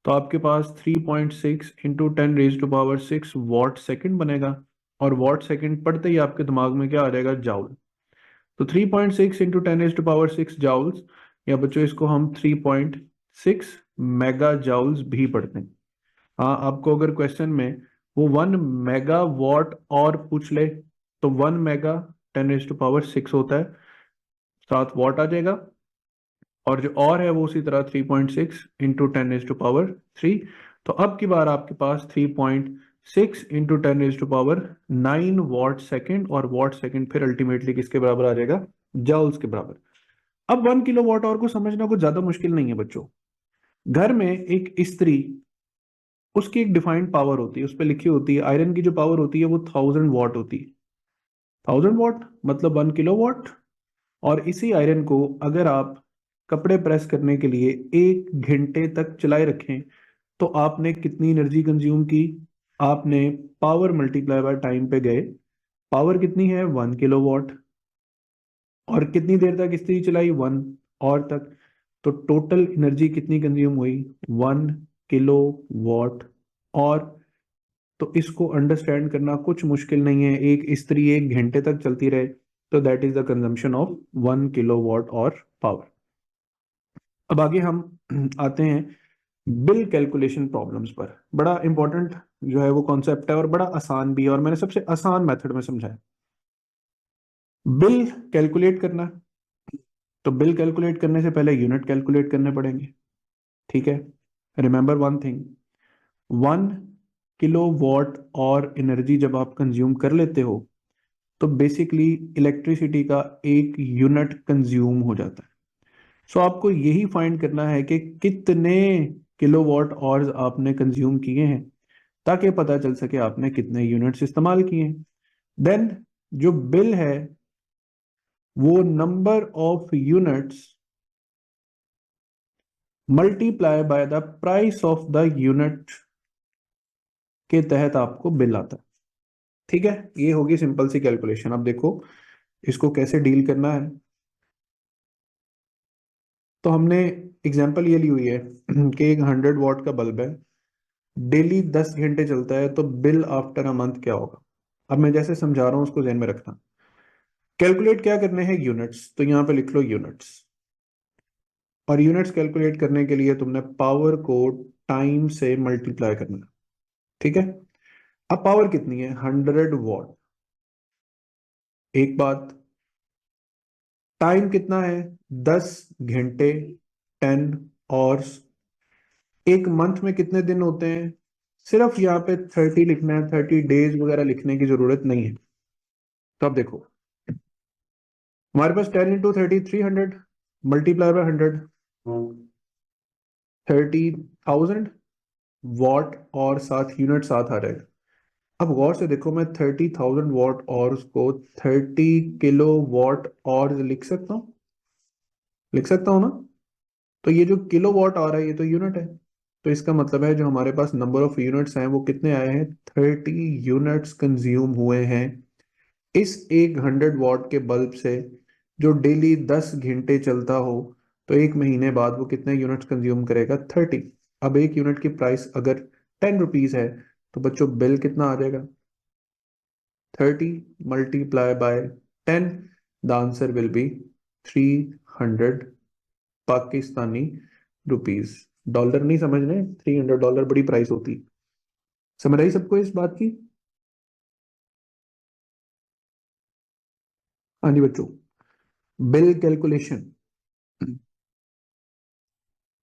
तो आपके पास 3.6 इंटू 10⁻⁶ वॉट सेकेंड बनेगा। और वॉट सेकेंड पढ़ते ही आपके दिमाग में क्या आ जाएगा? जाउल। तो 3.6 इंटू 10⁻⁶ जाउल्स, या बच्चों इसको हम 3.6 मेगा जाउल्स भी पढ़ते हैं। हाँ, आपको अगर क्वेश्चन में वो 1 मेगा वॉट और पूछ ले तो 1 मेगा 10⁻⁶ होता है, 7 वॉट आ जाएगा। और जो और है वो उसी तरह 3.6 इंटू 10⁻³ तो अब की बार आपके पास 3.6 इंटू 10⁻⁹ वॉट सेकेंड, और वॉट सेकेंड फिर अल्टीमेटली किसके बराबर आ जाएगा? जाउल्स के बराबर। अब 1 किलो वॉट और को समझना कुछ ज्यादा मुश्किल नहीं है बच्चों। घर में एक स्त्री, उसकी एक डिफाइंड पावर होती है, उस पर लिखी होती है आयरन की जो पावर होती है वो 1000 वॉट होती है। 1000 वॉट मतलब 1 किलो वॉट। और इसी आयरन को अगर आप कपड़े प्रेस करने के लिए 1 घंटे तक चलाए रखें तो आपने कितनी एनर्जी कंज्यूम की? आपने पावर मल्टीप्लाई बाय टाइम पे गए, पावर कितनी है? 1 किलो वॉट। और कितनी देर तक इस्त्री चलाई? 1 और तक। तो टोटल एनर्जी कितनी कंज्यूम हुई? 1 किलो वॉट। और तो इसको अंडरस्टैंड करना कुछ मुश्किल नहीं है, एक इस्त्री 1 घंटे तक चलती रहे तो that is the consumption of 1 kilo watt और पावर। अब आगे हम आते हैं बिल कैलकुलेशन प्रॉब्लम्स पर। बड़ा इंपॉर्टेंट जो है वो कॉन्सेप्ट है और बड़ा आसान भी है, और मैंने सबसे आसान मेथड में समझाया। बिल कैलकुलेट करना, तो बिल कैलकुलेट करने से पहले यूनिट कैलकुलेट करने पड़ेंगे। ठीक है। Remember one thing, 1 kilo watt और एनर्जी जब आप कंज्यूम कर लेते हो तो बेसिकली इलेक्ट्रिसिटी का 1 यूनिट कंज्यूम हो जाता है। सो आपको यही फाइंड करना है कि कितने किलोवाट आवर्स आपने कंज्यूम किए हैं, ताकि पता चल सके आपने कितने यूनिट्स इस्तेमाल किए हैं। देन जो बिल है वो number of units multiply by the price of the unit के तहत आपको बिल आता है। ठीक है, ये होगी सिंपल सी कैलकुलेशन। अब देखो इसको कैसे डील करना है। तो हमने एग्जांपल ये ली हुई है कि एक 100 वॉट का बल्ब है, डेली 10 घंटे चलता है, तो बिल आफ्टर अ मंथ क्या होगा? अब मैं जैसे समझा रहा हूं उसको ध्यान में रखना। कैलकुलेट क्या करने हैं? यूनिट्स। तो यहां पे लिख लो यूनिट्स। और यूनिट्स कैलकुलेट करने के लिए तुमने पावर को टाइम से मल्टीप्लाई करना है, ठीक है। अब पावर कितनी है, 100 वॉट। एक बात, टाइम कितना है, 10 घंटे, 10 आवर्स। एक मंथ में कितने दिन होते हैं, सिर्फ यहाँ पे 30 लिखना है, 30 डेज वगैरह लिखने की जरूरत नहीं है। तो अब देखो हमारे पास 10 × 30 300, मल्टीप्लाई बाय 100, 30,000 वॉट, और साथ यूनिट साथ आ जाएगा। अब गौर से देखो, मैं 30,000 वॉट और उसको 30 किलो वॉट और लिख सकता हूँ, लिख सकता हूँ ना। तो ये जो किलो वॉट आ रहा है ये तो यूनिट है, तो इसका मतलब है जो हमारे पास नंबर ऑफ यूनिट्स हैं वो कितने आए हैं, 30 यूनिट्स कंज्यूम हुए हैं इस एक 100 वॉट के बल्ब से, जो डेली 10 घंटे चलता हो। तो एक महीने बाद वो कितने यूनिट्स कंज्यूम करेगा, 30। अब एक यूनिट की प्राइस अगर 10 रुपीज है, तो बच्चों बिल कितना आ जाएगा, 30 × 10। The answer will be 300 Pakistani rupees. Dollar नहीं समझ रहे, $300 बड़ी प्राइस होती। समझ आई सबको इस बात की। हाँ जी बच्चों, बिल कैलकुलेशन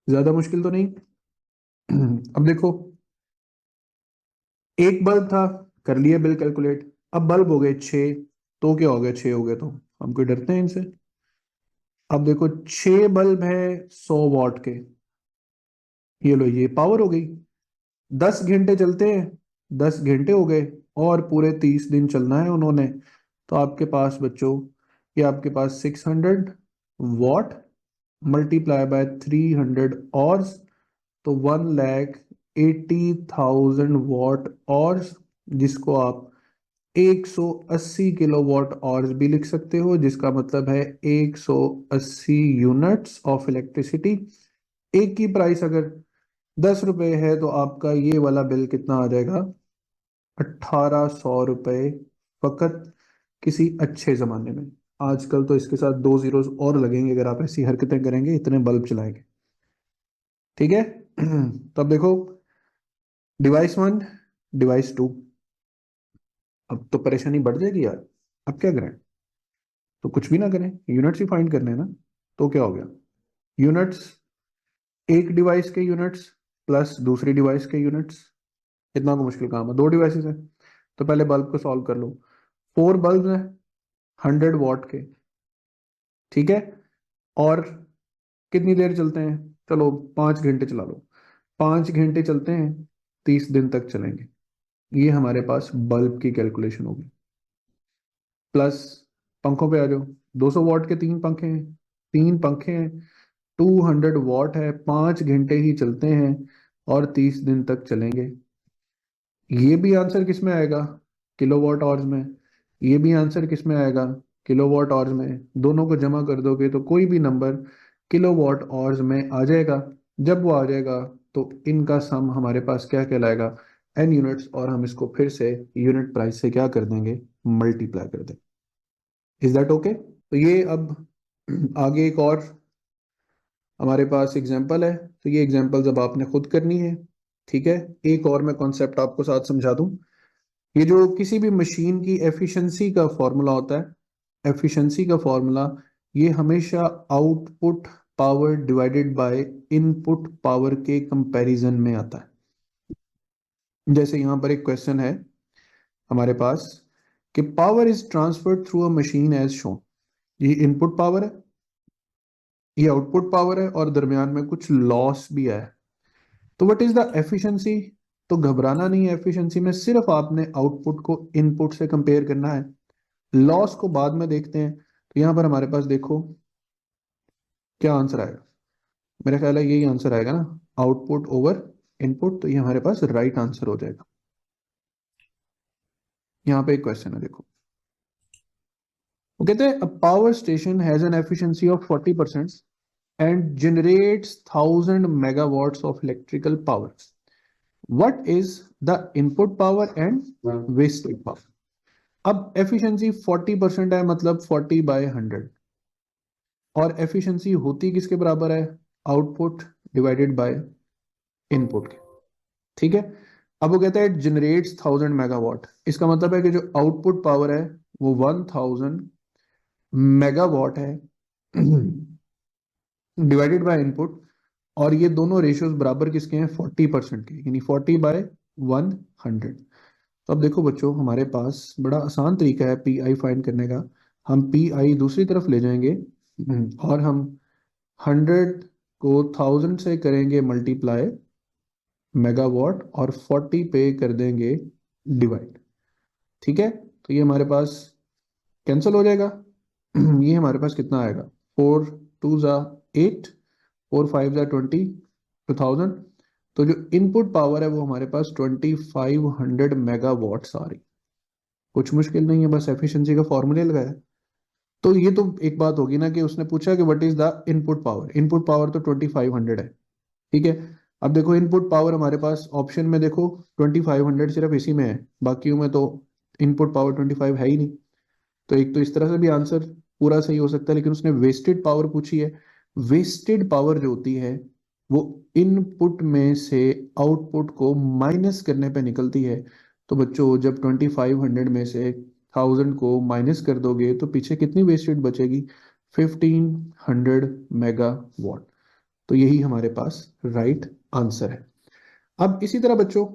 ज्यादा मुश्किल तो नहीं। अब देखो, एक बल्ब था, कर लिया बिल कैलकुलेट। अब बल्ब हो गए 6, तो क्या हो गया, 6 हो गए तो हम कोई डरते हैं इनसे। अब देखो 6 बल्ब है 100 वॉट के, ये लो ये पावर हो गई। 10 घंटे चलते हैं, 10 घंटे हो गए, और पूरे 30 दिन चलना है उन्होंने। तो आपके पास बच्चों, ये आपके पास 600 वॉट मल्टीप्लाई बाय 300 आवर्स, तो 1,80,000 वॉट आवर्स, जिसको आप 180 किलो वॉट आवर्स भी लिख सकते हो, जिसका मतलब है 180 यूनिट्स ऑफ इलेक्ट्रिसिटी। एक की प्राइस अगर 10 रुपए है, तो आपका ये वाला बिल कितना आ जाएगा, 1,800 रुपये फकत, किसी अच्छे जमाने में। आजकल तो इसके साथ 2 जीरोस और लगेंगे अगर आप ऐसी हरकतें करेंगे, इतने बल्ब चलाएंगे, ठीक है। तो अब देखो, डिवाइस 1, डिवाइस 2। अब तो परेशानी बढ़ जाएगी यार, अब क्या करें, तो कुछ भी ना करें, यूनिट्स ही फाइंड करने हैं ना। तो क्या हो गया, यूनिट्स, एक डिवाइस के यूनिट्स प्लस दूसरी डिवाइस के यूनिट्स। इतना को मुश्किल काम है, 2 डिवाइसेस है, तो पहले बल्ब को सॉल्व कर लो। 4 बल्ब है 100 वॉट के, ठीक है, और कितनी देर चलते हैं, चलो 5 घंटे चला लो, 5 घंटे चलते हैं, 30 दिन तक चलेंगे। ये हमारे पास बल्ब की कैलकुलेशन होगी। प्लस पंखों पे आ जाओ, 200 वॉट के 3 पंखे हैं, 3 पंखे हैं, 200 वॉट है, 5 घंटे ही चलते हैं और 30 दिन तक चलेंगे। ये भी आंसर किस में आएगा, किलोवाट आवर्स में। ये भी आंसर किस में आएगा, किलोवाट आवर्स में। दोनों को जमा कर दोगे तो कोई भी नंबर किलोवाट आवर्स में आ जाएगा। जब वो आ जाएगा तो इनका सम हमारे पास क्या कहलाएगा, n यूनिट्स, और हम इसको फिर से यूनिट प्राइस से क्या कर देंगे, मल्टीप्लाई कर देंगे। Is that okay. तो ये अब आगे एक और हमारे पास एग्जाम्पल है, तो ये एग्जाम्पल जब आपने खुद करनी है, ठीक है। एक और मैं कॉन्सेप्ट आपको साथ समझा दूं। ये जो किसी भी मशीन की एफिशिएंसी का फॉर्मूला होता है, एफिशिएंसी का फॉर्मूला, ये हमेशा output power divided by input power के कंपैरिजन में आता है। जैसे यहाँ पर एक क्वेश्चन है हमारे पास कि power is transferred through a machine as shown. ये इनपुट पावर है, ये आउटपुट पावर है, और दरमियान में कुछ लॉस भी है। तो व्हाट इज द एफिशिएंसी। तो घबराना नहीं है, एफिशिएंसी में सिर्फ आपने आउटपुट को इनपुट से कंपेयर करना है, लॉस को बाद में देखते हैं। तो यहां पर हमारे पास देखो क्या आंसर आएगा, मेरा ख्याल है यही आंसर आएगा ना, आउटपुट ओवर इनपुट। तो ये हमारे पास राइट आंसर हो जाएगा। यहाँ पे एक क्वेश्चन है देखो, वो कहते हैं power station has an efficiency of 40% and generates 1,000 megawatts of electrical power. What is the input power and wasted power. अब एफिशिएंसी 40% है, मतलब 40/100, और एफिशिएंसी होती किसके बराबर है, आउटपुट डिवाइडेड बाय इनपुट के, ठीक है। अब वो कहता है इट जनरेट्स 1000 मेगावाट। इसका मतलब है कि जो आउटपुट पावर है वो 1000 मेगावाट है डिवाइडेड बाय इनपुट। और ये दोनों रेशियोज बराबर किसके हैं? 40% के, यानी 40/100। तो अब देखो बच्चों, हमारे पास बड़ा आसान तरीका है पी आई फाइंड करने का। हम पी आई दूसरी तरफ ले जाएंगे और हम 100 को 1000 से करेंगे मल्टीप्लाई मेगावाट और 40 पे कर देंगे डिवाइड, ठीक है। तो ये हमारे पास कैंसिल हो जाएगा। ये हमारे पास कितना आएगा? 4 2 8, 4 5 20, 2000। तो जो इनपुट पावर है वो हमारे पास 2500 मेगावाट्स आ रही। कुछ मुश्किल नहीं है, बस एफिशिएंसी का फॉर्मूला लगाया। तो ये तो एक बात होगी ना कि उसने पूछा कि what is the input power. Input power तो 2500 है, ठीक है। अब देखो इनपुट पावर हमारे पास ऑप्शन में देखो 2500 सिर्फ इसी में है, बाकियों में तो इनपुट पावर 25 है ही नहीं। तो एक तो इस तरह से भी आंसर पूरा सही हो सकता है, लेकिन उसने वेस्टेड पावर पूछी है। वेस्टेड पावर जो होती है वो इनपुट में से आउटपुट को माइनस करने पे निकलती है। तो बच्चों जब 2500 में से 1000 को माइनस कर दोगे तो पीछे कितनी वेस्टेड बचेगी? 1500 मेगावाट। तो यही हमारे पास राइट आंसर है। अब इसी तरह बच्चों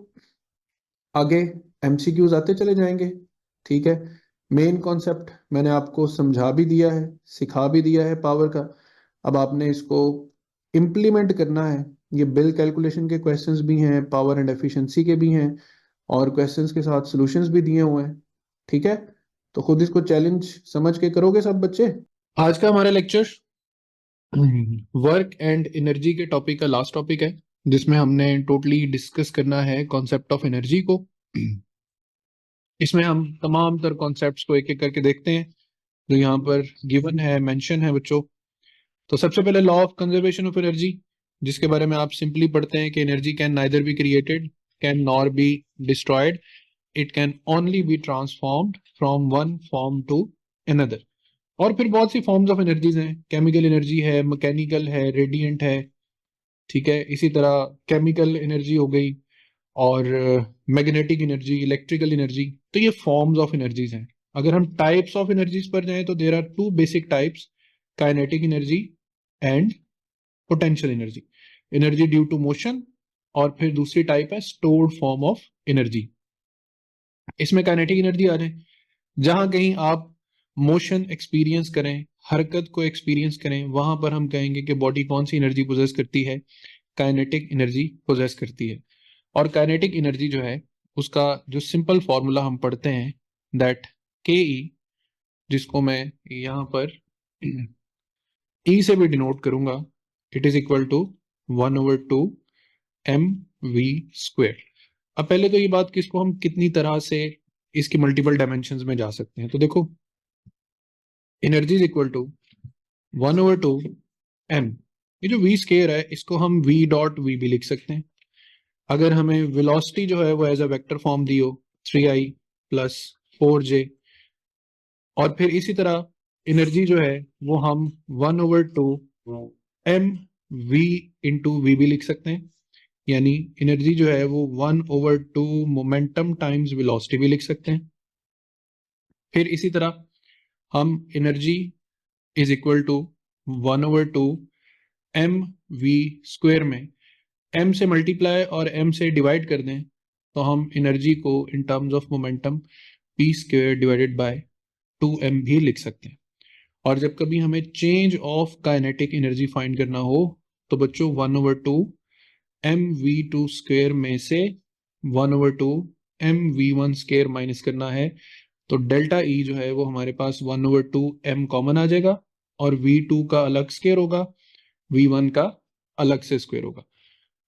आगे एमसीक्यूज आते चले जाएंगे, ठीक है। मेन कॉन्सेप्ट मैंने आपको समझा भी दिया है, सिखा भी दिया है पावर का। अब आपने इसको इम्प्लीमेंट करना है। ये बिल कैलकुलेशन के क्वेश्चंस भी हैं, पावर एंड एफिशिएंसी के भी हैं, और क्वेश्चंस के साथ सॉल्यूशंस भी दिए हुए हैं, ठीक है। तो खुद इसको चैलेंज समझ के करोगे सब बच्चे। आज का हमारा लेक्चर वर्क एंड एनर्जी के टॉपिक का लास्ट टॉपिक है, जिसमें हमने टोटली डिस्कस करना है कॉन्सेप्ट ऑफ एनर्जी को। इसमें हम तमाम तर कॉन्सेप्ट्स को एक एक करके देखते हैं जो यहाँ पर गिवन है, मेंशन है बच्चों। तो सबसे पहले law of conservation of energy, जिसके बारे में आप सिंपली पढ़ते हैं कि energy can neither be created, can nor be destroyed, it can only be transformed from one form to another. और फिर बहुत सी फॉर्म्स ऑफ एनर्जीज हैं, केमिकल एनर्जी है, मैकेनिकल है, रेडिएंट है, ठीक है। इसी तरह केमिकल एनर्जी हो गई, और मैग्नेटिक एनर्जी, इलेक्ट्रिकल एनर्जी। तो ये फॉर्म्स ऑफ एनर्जीज हैं। अगर हम टाइप्स ऑफ एनर्जीज पर जाएं तो there are two basic types, kinetic energy and potential energy. Energy due to motion, और फिर दूसरी टाइप है स्टोर्ड फॉर्म ऑफ एनर्जी। इसमें काइनेटिक एनर्जी आ जाए, जहां कहीं आप मोशन एक्सपीरियंस करें, हरकत को एक्सपीरियंस करें, वहां पर हम कहेंगे कि बॉडी कौन सी एनर्जी पोजेस करती है? काइनेटिक एनर्जी पोजेस करती है। और काइनेटिक एनर्जी जो है उसका जो सिंपल फॉर्मूला हम पढ़ते हैं, दैट के ई, जिसको मैं यहाँ पर ई से भी डिनोट करूंगा, it is equal to 1/2 mv²। अब पहले तो ये बात कि इसको हम कितनी तरह से इसकी मल्टीपल डायमेंशंस में जा सकते हैं। तो देखो energy is equal to 1/2 m। ये जो v स्केयर है इसको हम v.v भी लिख सकते हैं। अगर हमें वेलोसिटी जो है वो एज अ वेक्टर फॉर्म दी हो, 3i + 4j, और फिर इसी तरह एनर्जी जो है वो हम 1/2 mv भी लिख सकते हैं। यानी एनर्जी जो है वो 1/2 मोमेंटम टाइम्स वेलोसिटी भी लिख सकते हैं। फिर इसी तरह हम energy is equal to 1/2 mv² में m से मल्टीप्लाई और m से डिवाइड कर दें तो हम एनर्जी को इन terms of momentum p² divided by 2m भी लिख सकते हैं। और जब कभी हमें change of kinetic energy find करना हो तो बच्चों 1/2 mv² में से 1/2 mv1² माइनस करना है। तो डेल्टा ई जो है वो हमारे पास 1/2m कॉमन आ जाएगा, और v2 का अलग स्क्वायर होगा, v1 का अलग से स्क्वायर होगा।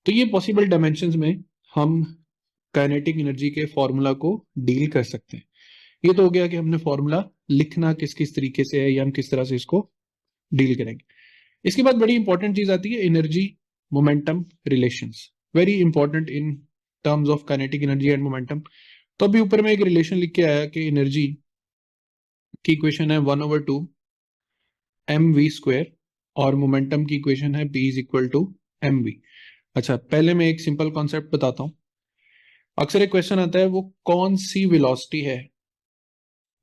तो ये पॉसिबल डायमेंशंस में हम काइनेटिक एनर्जी के फॉर्मूला को डील कर सकते हैं। ये तो हो गया कि हमने फॉर्मूला लिखना किस किस तरीके से है या हम किस तरह से इसको डील करेंगे। इसके बाद बड़ी इंपॉर्टेंट चीज आती है energy momentum relations, very important in terms of kinetic energy and momentum. तो अभी ऊपर में एक रिलेशन लिख के आया कि एनर्जी की इक्वेशन है 1/2 mv², और मोमेंटम की इक्वेशन है p is equal to mv। अच्छा, पहले मैं एक सिंपल कॉन्सेप्ट बताता हूं। अक्सर एक क्वेश्चन आता है, वो कौन सी वेलोसिटी है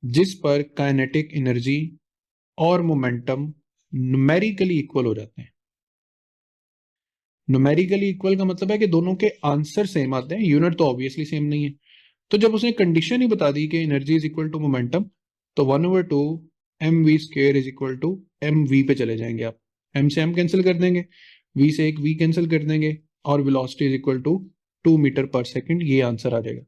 जिस पर काइनेटिक एनर्जी और मोमेंटम न्यूमेरिकली इक्वल हो जाते हैं। न्यूमेरिकली इक्वल का मतलब है कि दोनों के आंसर सेम आते हैं, यूनिट तो ऑब्वियसली सेम नहीं है। तो जब उसने कंडीशन ही बता दी कि energy is equal to momentum, तो 1/2 mv² is equal to mv पे चले जाएंगे आप। m से m कैंसिल कर देंगे, v से एक v कैंसिल कर देंगे, और velocity is equal to 2 metre per second, ये आंसर आ जाएगा।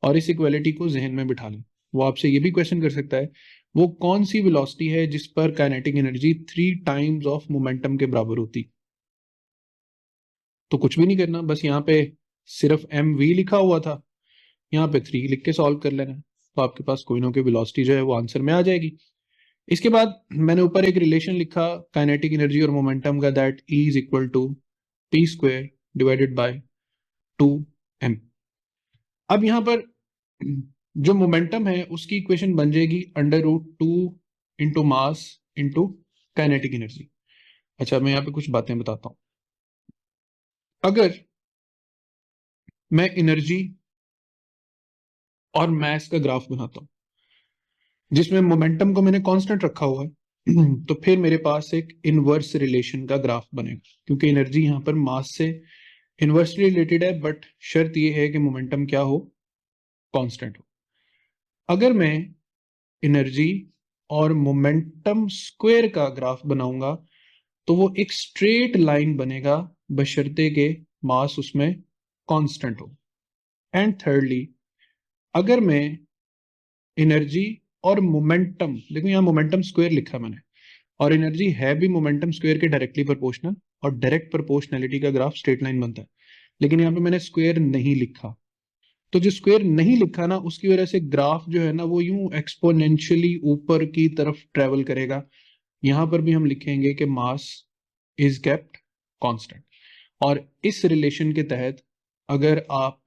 और इस इक्वलिटी को जहन में बिठा लें। वो आपसे ये भी क्वेश्चन कर सकता है, वो कौन सी वेलोसिटी है जिस पर kinetic energy 3 times of momentum के बराबर होती। तो कुछ भी नहीं करना, बस यहाँ पे सिर्फ mv लिखा हुआ था, यहाँ पे 3 लिख के सॉल्व कर लेना, तो आपके पास कोई ना कोई वेलोसिटी जो है वो आंसर में आ जाएगी। इसके बाद मैंने ऊपर एक रिलेशन लिखा काइनेटिक एनर्जी और मोमेंटम का, that E is equal to p² divided by 2m। अब यहाँ पर जो मोमेंटम है उसकी इक्वेशन बन जाएगी √2 into mass into kinetic energy. अच्छा, मैं यहाँ पे कुछ बातें बताता हूँ। अगर मैं एनर्जी और मास का ग्राफ बनाता हूँ जिसमें मोमेंटम को मैंने कांस्टेंट रखा हुआ है, तो फिर मेरे पास एक इनवर्स रिलेशन का ग्राफ बनेगा, क्योंकि एनर्जी यहाँ पर मास से इनवर्सली रिलेटेड है, बट शर्त यह है कि मोमेंटम क्या हो, कांस्टेंट हो। अगर मैं एनर्जी और मोमेंटम स्क्वायर का ग्राफ बनाऊंगा तो वो एक स्ट्रेट लाइन बनेगा, बशर्ते के मास उसमें कांस्टेंट हो। एंड थर्डली, अगर मैं एनर्जी और मोमेंटम, देखो यहाँ मोमेंटम स्क्वायर लिखा मैंने, और एनर्जी है भी मोमेंटम स्क्वायर के डायरेक्टली प्रोपोर्शनल, और डायरेक्ट प्रोपोर्शनैलिटी का ग्राफ स्ट्रेट लाइन बनता है, लेकिन यहाँ पे मैंने स्क्वायर नहीं लिखा। तो जो स्क्वायर नहीं लिखा ना, उसकी वजह से ग्राफ जो है ना वो यूं एक्सपोनेंशियली ऊपर की तरफ ट्रेवल करेगा। यहां पर भी हम लिखेंगे कि मास इज केप्ट कांस्टेंट। और इस रिलेशन के तहत अगर आप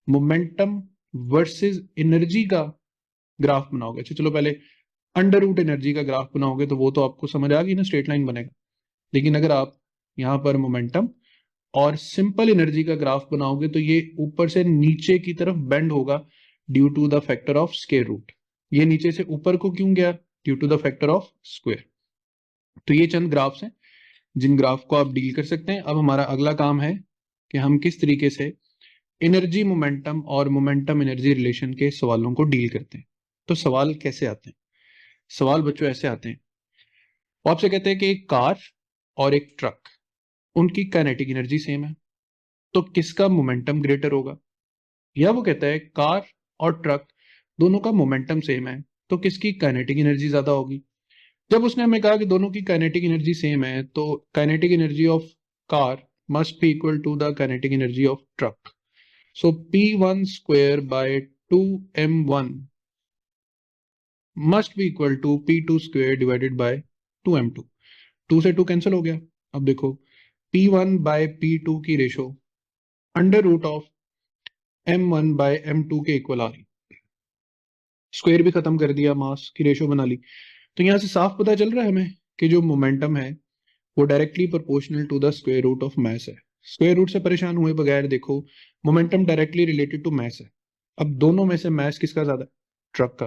मोमेंटम वर्सेस एनर्जी का ग्राफ बनाओगे, अच्छा चलो पहले √ एनर्जी का ग्राफ बनाओगे तो वो तो आपको समझ आ गई ना, स्ट्रेट लाइन बनेगा। लेकिन अगर आप यहाँ पर मोमेंटम और सिंपल एनर्जी का ग्राफ बनाओगे तो ये ऊपर से नीचे की तरफ बेंड होगा due to the factor of square root. ये नीचे से ऊपर को क्यों गया, due to the factor of square. तो ये चंद ग्राफ्स हैं जिन ग्राफ को आप डील कर सकते हैं। अब हमारा अगला काम है कि हम किस तरीके से एनर्जी मोमेंटम और मोमेंटम एनर्जी रिलेशन के सवालों को डील करते हैं। तो सवाल कैसे आते हैं? सवाल बच्चों ऐसे आते हैं, वो आपसे कहते हैं कि एक कार और एक ट्रक, उनकी काइनेटिक एनर्जी सेम है, तो किसका मोमेंटम ग्रेटर होगा। या वो कहता है कार और ट्रक दोनों का मोमेंटम सेम है, तो किसकी काइनेटिक एनर्जी ज्यादा होगी। जब उसने हमें कहा कि दोनों की काइनेटिक एनर्जी सेम है, तो kinetic energy of car must be equal to the kinetic energy of truck. So p1² by 2m1 must be equal to p2² divided by 2m2। 2 से 2 कैंसिल हो गया। अब देखो p1 बाय p2 की ratio √of m1 by m2 के equal आ रही। Square भी खत्म कर दिया, मास की रेशो बना ली। तो यहां से साफ पता चल रहा है हमें कि जो मोमेंटम है वो directly proportional to the square root of mass है। स्क्वायर रूट से परेशान हुए बगैर देखो, momentum directly related to mass है। अब दोनों में से मास किसका ज्यादा है? ट्रक का।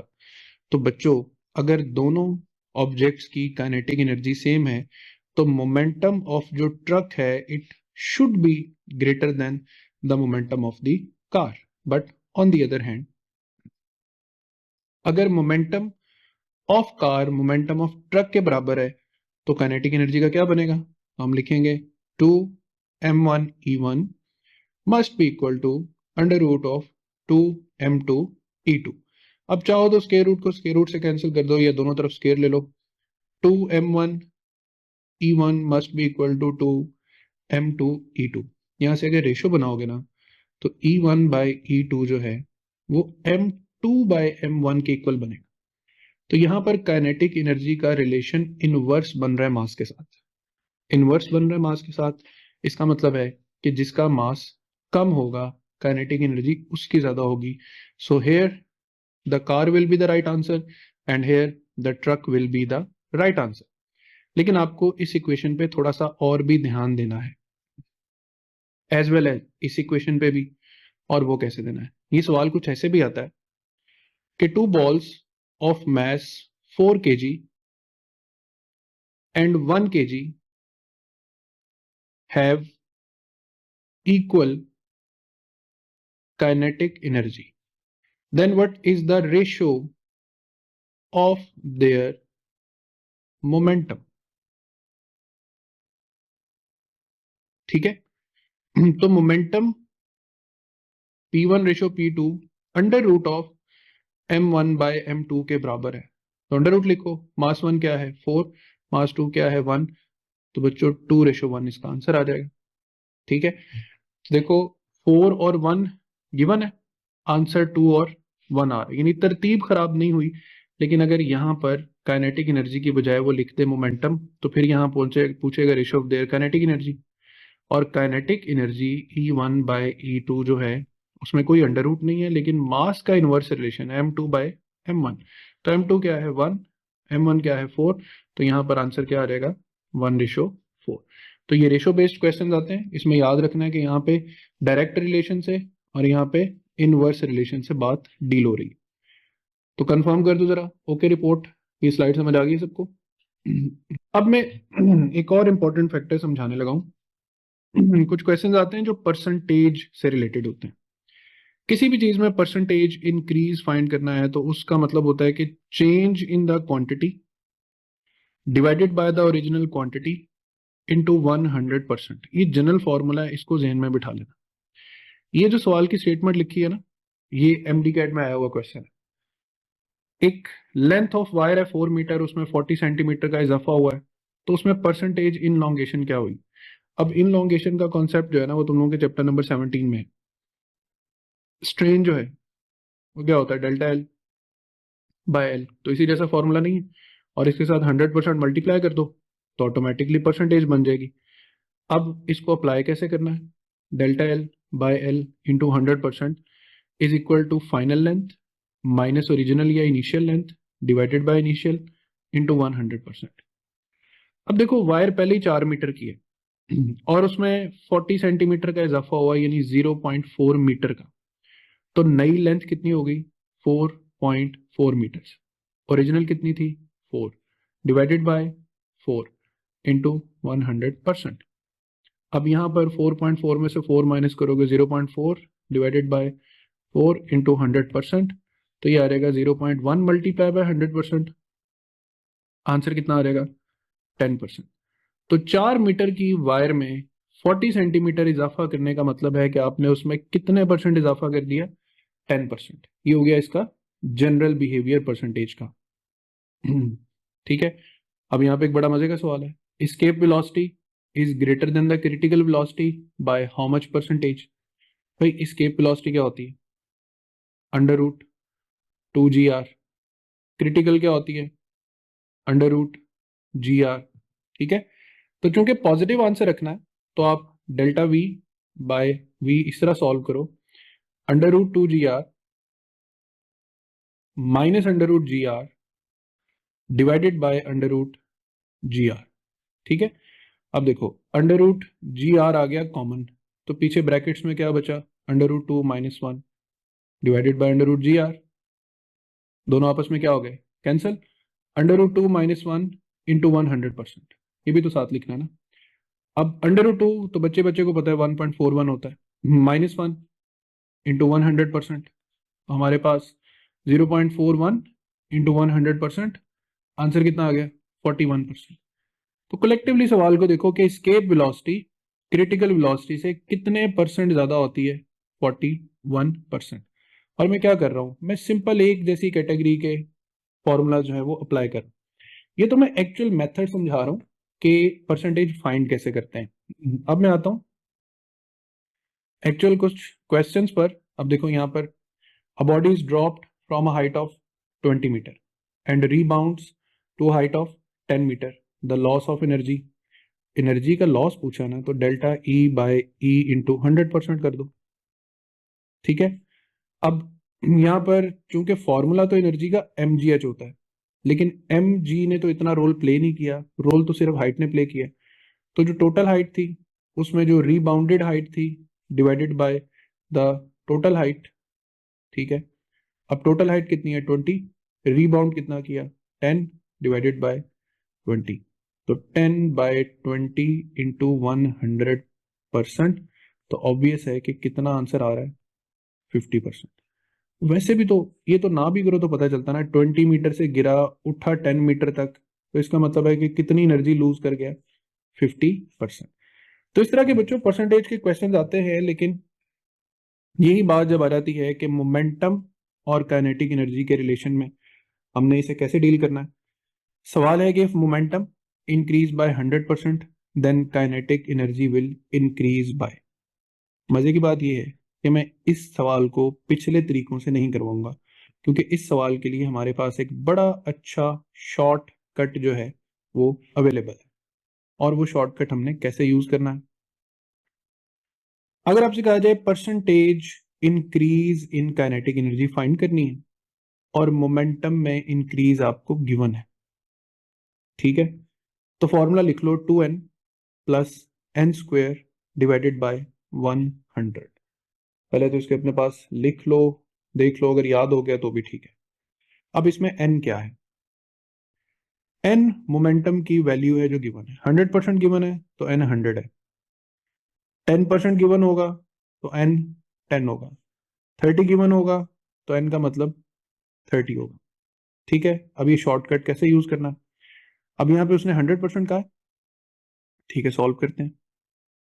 तो बच्चों, अगर दोनों ऑब्जेक्ट्स की काइनेटिक एनर्जी सेम है तो मोमेंटम ऑफ जो ट्रक है it should be greater than the momentum of the car. But on the other hand, अगर momentum of car momentum of truck के बराबर है तो काइनेटिक एनर्जी का क्या बनेगा? हम लिखेंगे 2m1e1 must be equal to √of 2m2e2। अब चाहो तो स्क्वायर रूट को स्क्वायर रूट से कैंसिल कर दो, या दोनों तरफ स्क्वायर ले लो। 2m1e1 must be equal to 2m2e2। यहां से अगर रेशो बनाओगे ना, तो e1 बाय e2 जो है वो m2 बाय m1 के इक्वल बनेगा। तो यहां पर काइनेटिक एनर्जी का रिलेशन इनवर्स बन रहा है मास के साथ। इनवर्स बन रहा है मास के साथ, इसका मतलब है कि जिसका मास कम होगा काइनेटिक एनर्जी उसकी ज्यादा होगी। So here the car will be the right answer and here the truck will be the right answer. लेकिन आपको इस इक्वेशन पे थोड़ा सा और भी ध्यान देना है। एज वेल एज इस इक्वेशन पे भी, और वो कैसे देना है। ये सवाल कुछ ऐसे भी आता है कि 2 balls of mass 4 kg and 1 kg have equal kinetic energy, then what is the ratio of their momentum। ठीक है, तो momentum P1 ratio P2 under root of M1 by M2 के बराबर है। तो अंडर रूट लिखो, मास 1 क्या है 4, मास 2 क्या है 1, तो बच्चों 2:1 इसका आंसर आ जाएगा। ठीक है, देखो 4 और 1 गिवन है, आंसर 2 और 1 आ रहा है, यानी तरतीब खराब नहीं हुई। लेकिन अगर यहाँ पर काइनेटिक एनर्जी की बजाय वो लिखते मोमेंटम, तो फिर यहाँ पूछेगा ratio of their kinetic energy, और kinetic energy E1 by E2 जो है उसमें कोई अंडर रूट नहीं है, लेकिन मास का inverse relation M2 bye M1। तो M2 क्या है 1, M1 क्या है 4, तो यहाँ पर आंसर क्या आ जाएगा 1:4। तो ये रेशो बेस्ड क्वेश्चन आते हैं, इसमें याद रखना है कि यहाँ पे डायरेक्ट रिलेशन से और यहाँ पे इनवर्स रिलेशन से बात डील हो रही है। तो कंफर्म कर दो जरा, ओके रिपोर्ट, ये स्लाइड समझ आ गई सबको। अब मैं एक और इंपॉर्टेंट फैक्टर समझाने लगा हूँ। कुछ क्वेश्चंस आते हैं जो परसेंटेज से रिलेटेड होते हैं। किसी भी चीज में परसेंटेज इंक्रीज फाइंड करना है तो उसका मतलब होता है कि change in the quantity divided by the original quantity into 100%। ये जनरल फॉर्मूला है, इसको जहन में बिठा लेना। ये जो सवाल की स्टेटमेंट लिखी है ना, ये एमडी कैट में आया हुआ क्वेश्चन है। एक लेंथ ऑफ वायर है 4 मीटर, उसमें 40 सेंटीमीटर का इजाफा हुआ है, तो उसमें परसेंटेज इनलॉन्गेशन क्या हुई। अब इनलॉन्गेशन का कॉन्सेप्ट जो है ना, वो तुम लोगों के चैप्टर नंबर 17 में है। स्ट्रेन जो है वो क्या होता है, डेल्टा एल बाय एल, तो इसी जैसा फॉर्मूला नहीं है, और इसके साथ 100% मल्टीप्लाई कर दो तो ऑटोमेटिकली परसेंटेज बन जाएगी। अब इसको अप्लाई कैसे करना है, delta L by L into 100% is equal to final length minus original या initial length divided by initial into 100%। अब देखो वायर पहले ही 4 मीटर की है और उसमें 40 सेंटीमीटर का इजाफा हुआ, यानी 0.4 मीटर का, तो नई लेंथ कितनी हो गई 4.4 मीटर। ओरिजिनल कितनी थी 4 डिवाइडेड बाय 4 इंटू 100%। अब यहाँ पर 4.4 में से 4 माइनस करोगे 0.4 डिवाइडेड बाय 4 इंटू 100%, तो ये आ जाएगा 0.1 मल्टीप्लाई बाय 100%। आंसर कितना आ जाएगा 10%। तो 4 मीटर की वायर में 40 सेंटीमीटर इजाफा करने का मतलब है कि आपने उसमें कितने परसेंट इजाफा कर दिया 10%। ये हो गया इसका जनरल बिहेवियर परसेंटेज का। ठीक है, अब यहाँ पे एक बड़ा मजे का सवाल है, escape velocity is greater than the critical velocity by how much percentage. भाई एस्केप वेलोसिटी क्या होती है अंडर रूट 2 GR, क्रिटिकल क्या होती है अंडर रूट GR। ठीक है, तो चूंकि पॉजिटिव आंसर रखना है तो आप डेल्टा V बाय V इस तरह सॉल्व करो, under root 2 GR minus under root GR divided by under root GR। ठीक है, अब देखो अंडर रूट GR आ गया कॉमन, तो पीछे ब्रैकेट्स में क्या बचा under root 2 minus 1 divided by under root GR, दोनों आपस में क्या हो गए cancel. Under root 2 minus 1 into 100%, ये भी तो साथ लिखना है ना। अब अंडर रूट 2 तो बच्चे बच्चे को पता है 1.41 होता है, माइनस 1 इंटू 100%, हमारे पास 0.41 इंटू 100%, आंसर कितना आ गया 41%। तो कलेक्टिवली सवाल को देखो कि एस्केप वेलोसिटी क्रिटिकल वेलोसिटी से कितने परसेंट ज्यादा होती है 41%। और मैं क्या कर रहा हूं, मैं सिंपल एक जैसी कैटेगरी के फॉर्मूला जो है वो अप्लाई कर, ये तो मैं एक्चुअल मेथड समझा रहा हूं कि परसेंटेज फाइंड कैसे करते हैं। अब मैं आता हूं एक्चुअल कुछ क्वेश्चंस पर। अब देखो यहाँ पर a body is dropped from a height of 20 metre and rebounds to height of 10 metre, the loss of energy. Energy का लॉस पूछा ना, तो delta E by E into 100% कर दो। ठीक है, अब यहाँ पर चूंकि फॉर्मूला तो एनर्जी का mgh होता है, लेकिन mg ने तो इतना रोल प्ले नहीं किया, रोल तो सिर्फ हाइट ने प्ले किया। तो जो टोटल हाइट थी उसमें जो रीबाउंडेड हाइट थी divided by the total height, ठीक है। अब टोटल हाइट कितनी है 20, रीबाउंड कितना किया 10 डिवाइडेड बाय 20, तो 10/20 इंटू 100%, तो ऑब्वियस है कि कितना आंसर आ रहा है 50%। वैसे भी तो ये तो ना भी करो तो पता चलता ना, 20 मीटर से गिरा उठा 10 मीटर तक, तो इसका मतलब है कि कितनी एनर्जी लूज कर गया 50%। तो इस तरह के बच्चों परसेंटेज के क्वेश्चंस आते हैं, लेकिन यही बात जब आ जाती है कि मोमेंटम और काइनेटिक एनर्जी के रिलेशन में हमने इसे कैसे डील करना है। सवाल है कि if momentum increase by 100% then kinetic energy will increase by. मजे की बात यह है कि मैं इस सवाल को पिछले तरीकों से नहीं करवाऊंगा, क्योंकि इस सवाल के लिए हमारे पास एक बड़ा अच्छा शॉर्ट कट जो है वो अवेलेबल है, और वो शॉर्टकट हमने कैसे यूज करना है। अगर आपसे कहा जाए percentage increase in kinetic energy find करनी है और मोमेंटम में इंक्रीज आपको गिवन है, ठीक है, तो फॉर्मूला लिख लो 2n plus N square divided by 100। पहले तो इसके अपने पास लिख लो, देख लो, अगर याद हो गया तो भी ठीक है। अब इसमें n क्या है, n मोमेंटम की वैल्यू है जो गिवन है, 100% गिवन है तो n 100 है, 10% गिवन होगा तो n 10 होगा, 30 गिवन होगा तो n का मतलब 30 होगा, ठीक है। अब ये शॉर्टकट कैसे यूज करना, अब यहाँ पे उसने 100% कहा है, ठीक है, सॉल्व करते हैं।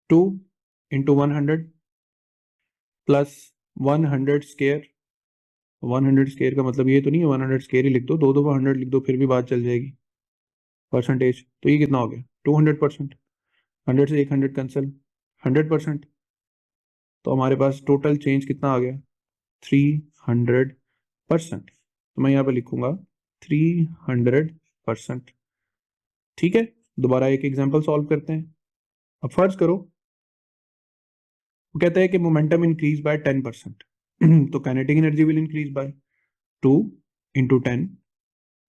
2 इंटू 100 प्लस 100 स्केयर, 100 स्केयर का मतलब ये तो नहीं है 100 स्केयर ही लिख दो, दो दफा 100 लिख दो फिर भी बात चल जाएगी। परसेंटेज तो ये कितना हो गया 200%, 100 से एक 100 कैंसिल, 100%, तो हमारे पास टोटल चेंज कितना आ गया 300%। तो मैं यहाँ पे लिखूंगा 300%, ठीक है। दोबारा एक एग्जांपल सॉल्व करते हैं। अब फर्ज करो वो कहते हैं कि मोमेंटम इंक्रीज बाय 10%, तो kinetic energy will increase bye 2 into 10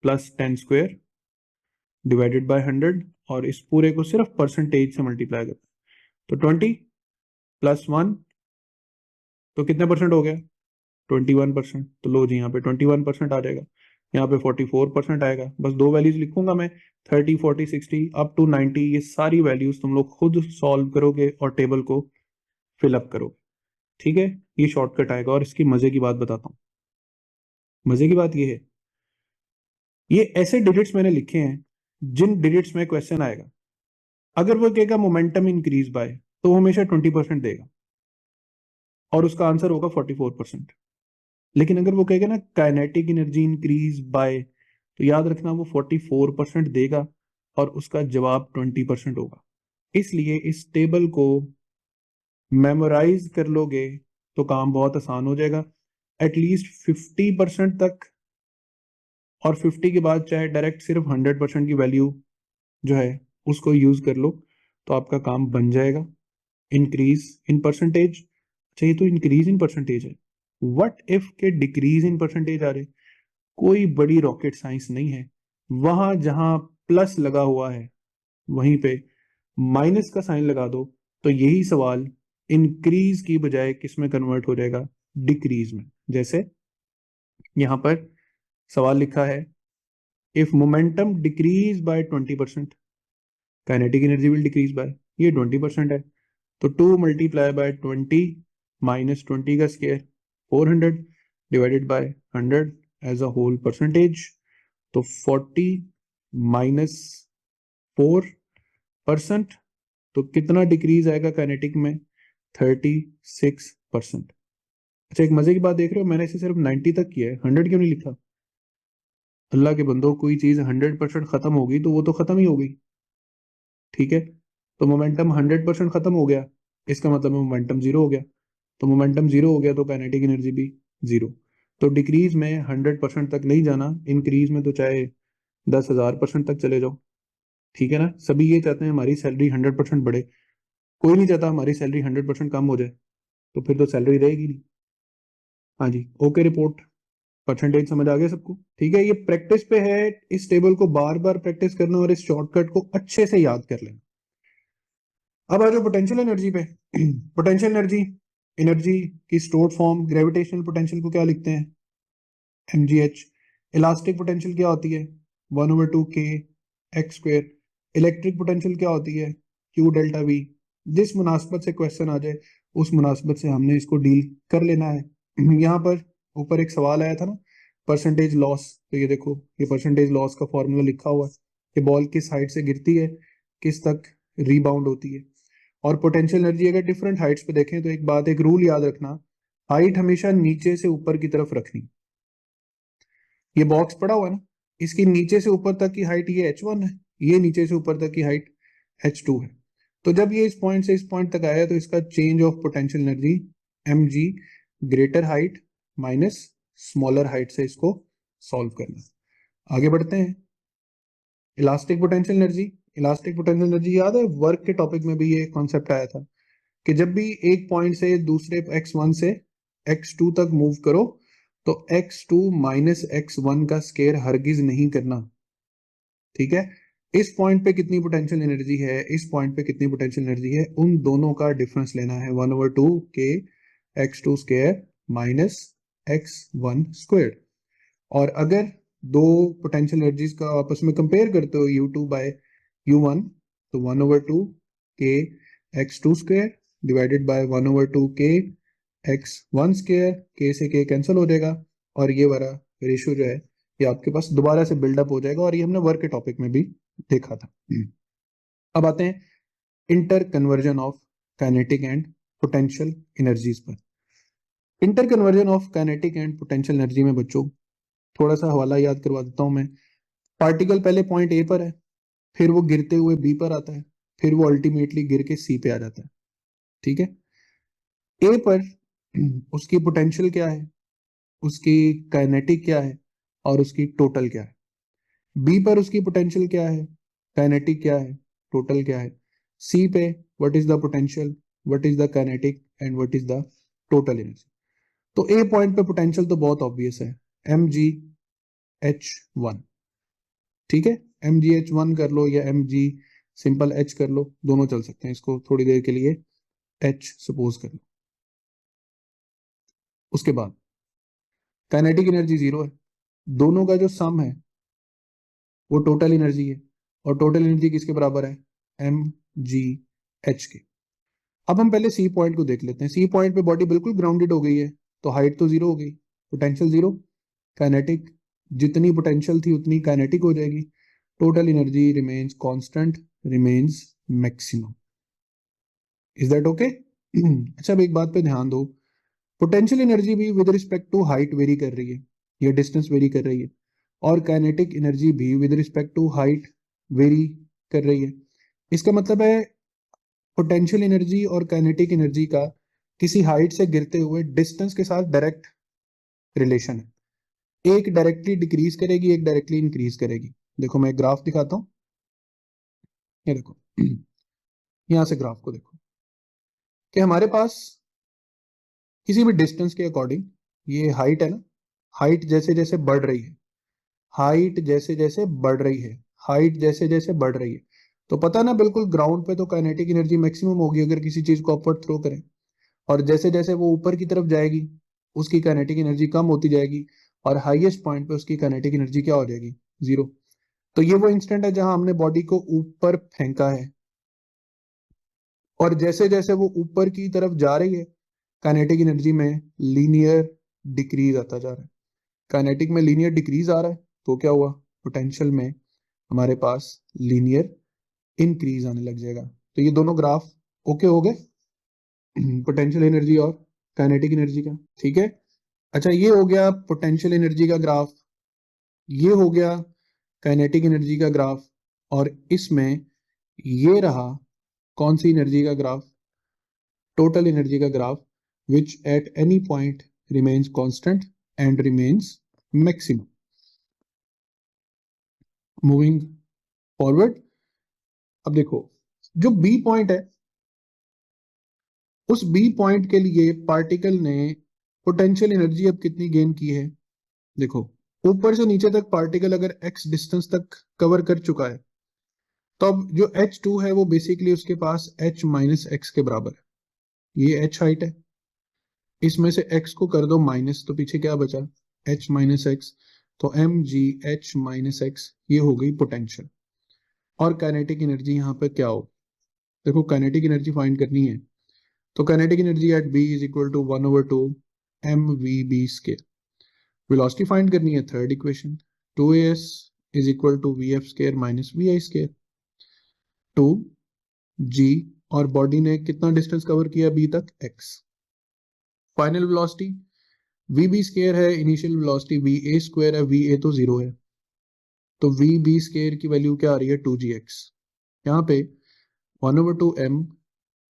plus 10 square divided by 100, और इस पूरे को सिर्फ परसेंटेज से मल्टीप्लाई करते हैं, तो 20 प्लस 1, तो कितने परसेंट हो गया 21%, तो लो जी यहाँ पे 21% आ जाएगा, यहाँ पे 44% आएगा। बस दो वैल्यूज लिखूंगा मैं, 30 40 60 अप टू 90, ये सारी वैल्यूज तुम लोग खुद सॉल्व करोगे और टेबल को फिलअप करोगे, ठीक है। ये शॉर्टकट आएगा, और इसकी मजे की बात बताता हूँ। मजे की बात ये है, ये ऐसे डिजिट्स मैंने लिखे हैं जिन डिजिट्स में क्वेश्चन आएगा, अगर वो कहेगा मोमेंटम इंक्रीज बाय तो वो हमेशा 20% देगा और उसका आंसर होगा 44%। लेकिन अगर वो कहेगा ना काइनेटिक एनर्जी इंक्रीज बाय, तो याद रखना वो 44% देगा और उसका जवाब 20% होगा। इसलिए इस टेबल को मेमोराइज कर लोगे तो काम बहुत आसान हो जाएगा, एटलीस्ट 50% तक, और 50 के बाद चाहे डायरेक्ट सिर्फ 100% की वैल्यू जो है उसको यूज कर लो तो आपका काम बन जाएगा। इंक्रीज इन परसेंटेज, अच्छा ये तो इंक्रीज इन परसेंटेज है, व्हाट इफ के डिक्रीज इन परसेंटेज आ रहे, कोई बड़ी रॉकेट साइंस नहीं है, वहां जहां प्लस लगा हुआ है वहीं पे माइनस का साइन लगा दो, तो यही सवाल इंक्रीज की बजाय किस में कन्वर्ट हो जाएगा डिक्रीज में। जैसे यहां पर सवाल लिखा है if momentum decrease by 20% kinetic energy will decrease by, ये 20% है, तो 2 मल्टीप्लाई बाय 20 माइनस 20 का square 400 divided by 100 as a whole percentage, तो 40 माइनस 4%, तो कितना डिक्रीज आएगा काइनेटिक में 36%। अच्छा एक मजे की बात देख रहे हो, मैंने इसे सिर्फ 90 तक किया है, 100 क्यों नहीं लिखा। अल्लाह के बंदो, कोई चीज 100% खत्म होगी तो वो तो खत्म ही होगी, ठीक है। तो मोमेंटम 100% खत्म हो गया, इसका मतलब मोमेंटम जीरो हो गया, तो मोमेंटम जीरो हो गया तो काइनेटिक एनर्जी भी जीरो। तो डिक्रीज में 100% तक नहीं जाना, इंक्रीज में तो चाहे 10,000% तक चले जाओ, ठीक है ना। सभी ये चाहते हैं हमारी सैलरी 100% बढ़े, कोई नहीं चाहता हमारी सैलरी 100% कम हो जाए, तो फिर तो सैलरी रहेगी नहीं। हाँ जी, ओके रिपोर्ट, परसेंटेज समझ आ गया सबको, ठीक है। ये प्रैक्टिस पे है, इस टेबल को बार बार प्रैक्टिस करना और इस शॉर्टकट को अच्छे से याद कर लेना। अब आ जाओ पोटेंशियल एनर्जी पे। पोटेंशियल एनर्जी एनर्जी की स्टोर्ड फॉर्म ग्रेविटेशनल पोटेंशियल को क्या लिखते हैं, mgh। इलास्टिक पोटेंशियल क्या होती है, 1/2 k x square. Electric potential क्या होती है, q डेल्टा v। जिस मुनासबत से क्वेश्चन आ जाए उस मुनासबत से हमने इसको डील कर लेना है। यहाँ पर ऊपर एक सवाल आया था ना, परसेंटेज लॉस, तो ये देखो ये परसेंटेज लॉस का फॉर्मूला लिखा हुआ है कि बॉल किस हाइट से गिरती है, किस तक रीबाउंड होती है। और पोटेंशियल एनर्जी अगर डिफरेंट हाइट्स पे देखें तो एक बात, एक रूल याद रखना, हाइट हमेशा नीचे से ऊपर की तरफ रखनी। ये बॉक्स पड़ा हुआ है ना, इसकी नीचे से ऊपर तक की हाइट ये h1 है, ये नीचे से ऊपर तक की हाइट h2 है। तो जब ये इस पॉइंट से इस पॉइंट तक आया तो इसका change of potential energy mg, greater height minus smaller height से इसको सॉल्व करना। आगे बढ़ते हैं। Elastic potential energy, elastic potential energy याद है वर्क के टॉपिक में भी ये कॉन्सेप्ट आया था कि जब भी एक पॉइंट से दूसरे x1 से x2 तक मूव करो तो x2 माइनस x1 का स्केयर हरगिज नहीं करना। ठीक है, इस पॉइंट पे कितनी पोटेंशियल एनर्जी है, इस पॉइंट पे कितनी पोटेंशियल एनर्जी है, उन दोनों का डिफरेंस लेना है, 1/2 k x2 square minus x1 square. और अगर दो पोटेंशियल एनर्जीज का आपस में कंपेयर करते हो u2 बाय u1, तो 1/2 k x2 square divided by 1/2 k x1 square, k से k कैंसिल हो जाएगा और ये वाला रेशियो जो है ये आपके पास दोबारा से बिल्डअप हो जाएगा, और ये हमने वर्क के टॉपिक में भी देखा था। अब आते हैं interconversion of kinetic and potential energies पर। Interconversion of kinetic and potential energy में बच्चों थोड़ा सा हवाला याद करवा देता हूं मैं। पार्टिकल पहले पॉइंट ए पर है, फिर वो गिरते हुए बी पर आता है, फिर वो अल्टीमेटली गिर के सी पे आ जाता है। ठीक है, ए पर उसकी पोटेंशियल क्या है, उसकी काइनेटिक क्या है और उसकी टोटल क्या है। बी पर उसकी पोटेंशियल क्या है, काइनेटिक क्या है, टोटल क्या है। सी पे what is the potential, what is the kinetic and what is the total energy. तो ए पॉइंट पे पोटेंशियल तो बहुत ऑब्वियस है, mgh1। ठीक है, mgh1 कर लो या mg सिंपल h कर लो, दोनों चल सकते हैं, इसको थोड़ी देर के लिए h सपोज कर लो। उसके बाद काइनेटिक एनर्जी 0 है, दोनों का जो सम है वो टोटल एनर्जी है, और टोटल एनर्जी किसके बराबर है, mgh के। अब हम पहले सी पॉइंट को देख लेते हैं। सी पॉइंट पे बॉडी बिल्कुल ग्राउंडेड हो गई है, तो हाइट तो 0 हो गई, पोटेंशियल 0, काइनेटिक जितनी पोटेंशियल थी उतनी काइनेटिक हो जाएगी, total energy remains constant, remains maximum. Is that okay? अच्छा, अब एक बात पे ध्यान दो, पोटेंशियल एनर्जी भी with respect to height vary कर रही है, ये डिस्टेंस वेरी कर रही है, और काइनेटिक एनर्जी भी with respect to height vary कर रही है। इसका मतलब है पोटेंशियल एनर्जी और काइनेटिक एनर्जी का किसी हाइट से गिरते हुए डिस्टेंस के साथ डायरेक्ट रिलेशन है। एक डायरेक्टली डिक्रीज करेगी, एक डायरेक्टली इंक्रीज करेगी। देखो मैं एक ग्राफ दिखाता हूं, ये देखो यहां से ग्राफ को देखो कि हमारे पास किसी भी डिस्टेंस के अकॉर्डिंग ये हाइट है ना, हाइट जैसे जैसे बढ़ रही है, हाइट जैसे जैसे बढ़ रही है, हाइट जैसे जैसे बढ़ रही है, तो पता ना बिल्कुल ग्राउंड पे तो काइनेटिक एनर्जी मैक्सिमम होगी अगर किसी चीज को अपवर्ड थ्रो करें, और जैसे जैसे वो ऊपर की तरफ जाएगी उसकी काइनेटिक एनर्जी कम होती जाएगी, और हाईएस्ट पॉइंट पे उसकी काइनेटिक एनर्जी क्या हो जाएगी, 0। तो ये वो इंस्टेंट है जहां हमने बॉडी को ऊपर फेंका है, और जैसे जैसे वो ऊपर की तरफ जा रही है काइनेटिक एनर्जी में लीनियर डिक्रीज आता जा रहा है। काइनेटिक में लीनियर डिक्रीज आ रहा है तो क्या हुआ, पोटेंशियल में हमारे पास लीनियर इंक्रीज आने लग जाएगा। तो ये दोनों ग्राफ ओके हो गए, पोटेंशियल एनर्जी और काइनेटिक एनर्जी का। ठीक है, अच्छा ये हो गया पोटेंशियल एनर्जी का ग्राफ, ये हो गया काइनेटिक एनर्जी का ग्राफ, और इसमें ये रहा कौन सी एनर्जी का ग्राफ, टोटल एनर्जी का graph, which at any point remains constant and remains maximum. Moving forward, अब देखो जो बी पॉइंट है उस बी पॉइंट के लिए पार्टिकल ने पोटेंशियल एनर्जी अब कितनी गेन की है। देखो ऊपर से नीचे तक पार्टिकल अगर x डिस्टेंस तक कवर कर चुका है तो अब जो h2 है वो बेसिकली उसके पास h माइनस एक्स के बराबर है, ये h हाइट है, इसमें से x को कर दो माइनस, तो पीछे क्या बचा, h माइनस एक्स, तो mgh माइनस एक्स, ये हो गई पोटेंशियल। और काइनेटिक एनर्जी यहाँ पे क्या हो, देखो काइनेटिक एनर्जी फाइंड करनी है, तो kinetic energy at b is equal to 1/2 mvb square. Velocity find करनी है, third equation, 2as is equal to vf square minus vi square. 2g, और बॉडी ने कितना डिस्टेंस कवर किया b तक, x। Final velocity vb square है, initial velocity va square है, va तो 0 है, तो vb स्केयर की वैल्यू क्या आ रही है, 2gx। यहाँ पे 1/2 m,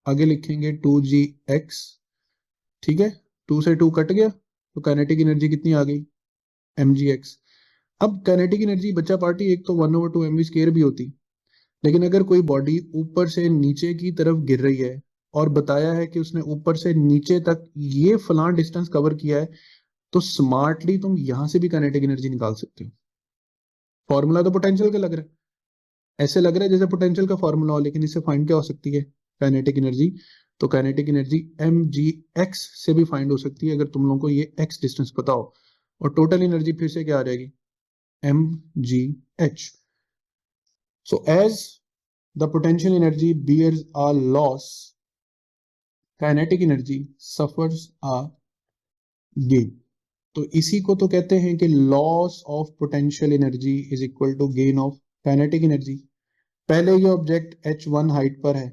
आगे लिखेंगे 2gx, ठीक है, 2 से 2 कट गया, तो काइनेटिक एनर्जी कितनी आ गई, mgx। अब काइनेटिक एनर्जी बच्चा पार्टी एक तो 1/2 mv स्केयर भी होती, लेकिन अगर कोई बॉडी ऊपर से नीचे की तरफ गिर रही है और बताया है कि उसने ऊपर से नीचे तक ये फलां डिस्टेंस कवर किया है, तो स्मार्टली तुम यहां से भी काइनेटिक एनर्जी निकाल सकते हो। फॉर्मूला तो पोटेंशियल का लग रहा है, ऐसे लग रहा है जैसे पोटेंशियल का फॉर्मूला हो, लेकिन इससे फाइंड क्या हो सकती है, काइनेटिक एनर्जी। तो काइनेटिक एनर्जी mgx से भी फाइंड हो सकती है अगर तुम लोगों को ये x डिस्टेंस पता हो। और टोटल एनर्जी फिर से क्या आ जाएगी, mgh। So as the potential energy bears a loss, kinetic energy suffers a gain। तो इसी को तो कहते हैं कि loss of potential energy is equal to gain of kinetic energy. पहले ये ऑब्जेक्ट h1 हाइट पर है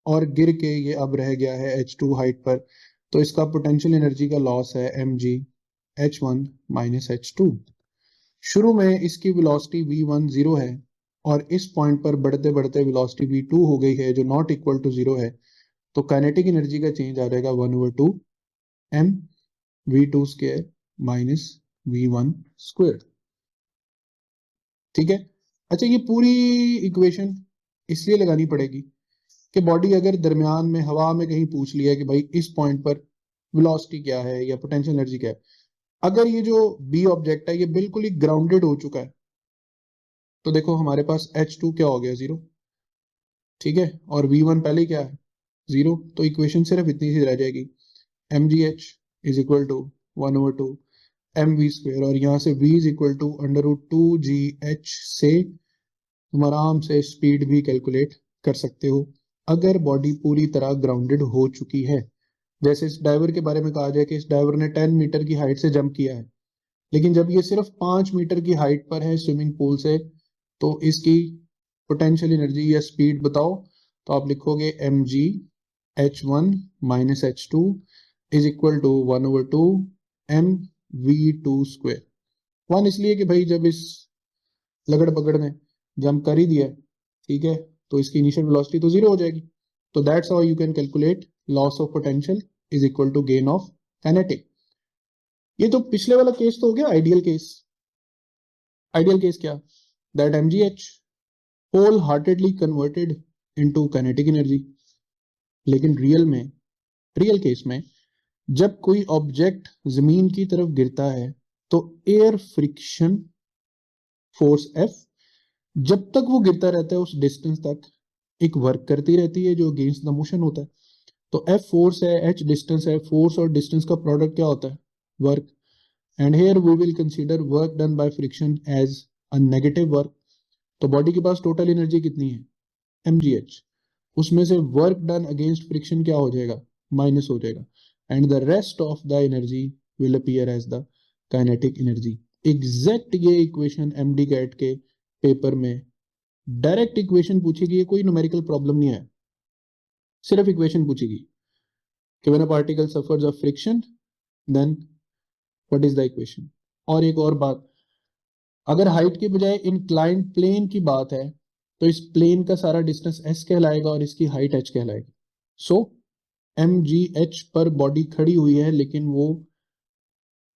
और गिर के ये अब रह गया है h2 हाइट पर, तो इसका पोटेंशियल एनर्जी का लॉस है mg h1 माइनस h2। शुरू में इसकी वेलोसिटी v1 0 है, और इस पॉइंट पर बढ़ते बढ़ते वेलोसिटी v2 हो गई है जो नॉट इक्वल टू 0 है, तो काइनेटिक एनर्जी का चेंज आ जाएगा 1/2 m v2 square minus v1 square. ठीक है। अच्छा, ये पूरी इक्वेशन इसलिए लगानी पड़ेगी कि बॉडी अगर दरमियान में हवा में कहीं पूछ लिया कि भाई इस पॉइंट पर वेलोसिटी क्या है या पोटेंशियल एनर्जी क्या है, अगर ये जो बी ऑब्जेक्ट है ये बिल्कुल ही ग्राउंडेड हो चुका है, तो देखो हमारे पास H2 क्या हो गया, 0, ठीक है, और V1 पहले ही क्या है, 0, तो इक्वेशन सिर्फ इतनी सी रह जाएगी, mgh is equal to 1/2 mv square, और यहाँ से v is equal to √2gh से तुम आराम से स्पीड भी कैलकुलेट कर सकते हो अगर बॉडी पूरी तरह ग्राउंडेड हो चुकी है। जैसे इस डाइवर के बारे में कहा जाए कि इस डाइवर ने 10 मीटर की हाइट से जंप किया है, लेकिन जब ये सिर्फ 5 मीटर की हाइट पर है स्विमिंग पूल से, तो इसकी पोटेंशियल एनर्जी या स्पीड बताओ, तो आप लिखोगे mg h1 minus h2 is equal to 1/2 mv2 square. 1 इसलिए कि भाई जब इस लगड़ बगड़ ने जंप कर ही दिया, ठीक है, तो इसकी इनिशियल वेलोसिटी तो 0 हो जाएगी। तो that's how you can calculate loss of potential is equal to gain of kinetic. ये तो पिछले वाला केस तो हो गया आइडियल केस। आइडियल केस क्या, that mgh wholeheartedly converted into kinetic energy. लेकिन रियल केस में जब कोई ऑब्जेक्ट जमीन की तरफ गिरता है, तो एयर फ्रिक्शन फोर्स F जब तक वो गिरता रहता है उस डिस्टेंस तक एक वर्क करती रहती है जो अगेंस्ट द मोशन होता है। तो F फोर्स है, H डिस्टेंस है, फोर्स और डिस्टेंस का प्रोडक्ट क्या होता है, work. And here we will consider work done by friction as a negative work. तो बॉडी के पास टोटल एनर्जी कितनी है, mgh, उसमें से वर्क डन अगेंस्ट फ्रिक्शन क्या हो जाएगा, माइनस हो जाएगा, and the rest of the energy will appear as the kinetic energy. Exact ये इक्वेशन एमडी कैट के पेपर में डायरेक्ट इक्वेशन पूछेगी, ये कोई न्यूमेरिकल प्रॉब्लम नहीं है, सिर्फ इक्वेशन पूछेगी कि when a particle suffers a friction then what is the equation. और एक और बात, अगर हाइट के बजाय इंक्लाइंड प्लेन की बात है, तो इस प्लेन का सारा डिस्टेंस s कहलाएगा और इसकी हाइट h कहलाएगी। सो mgh पर बॉडी खड़ी हुई है, लेकिन वो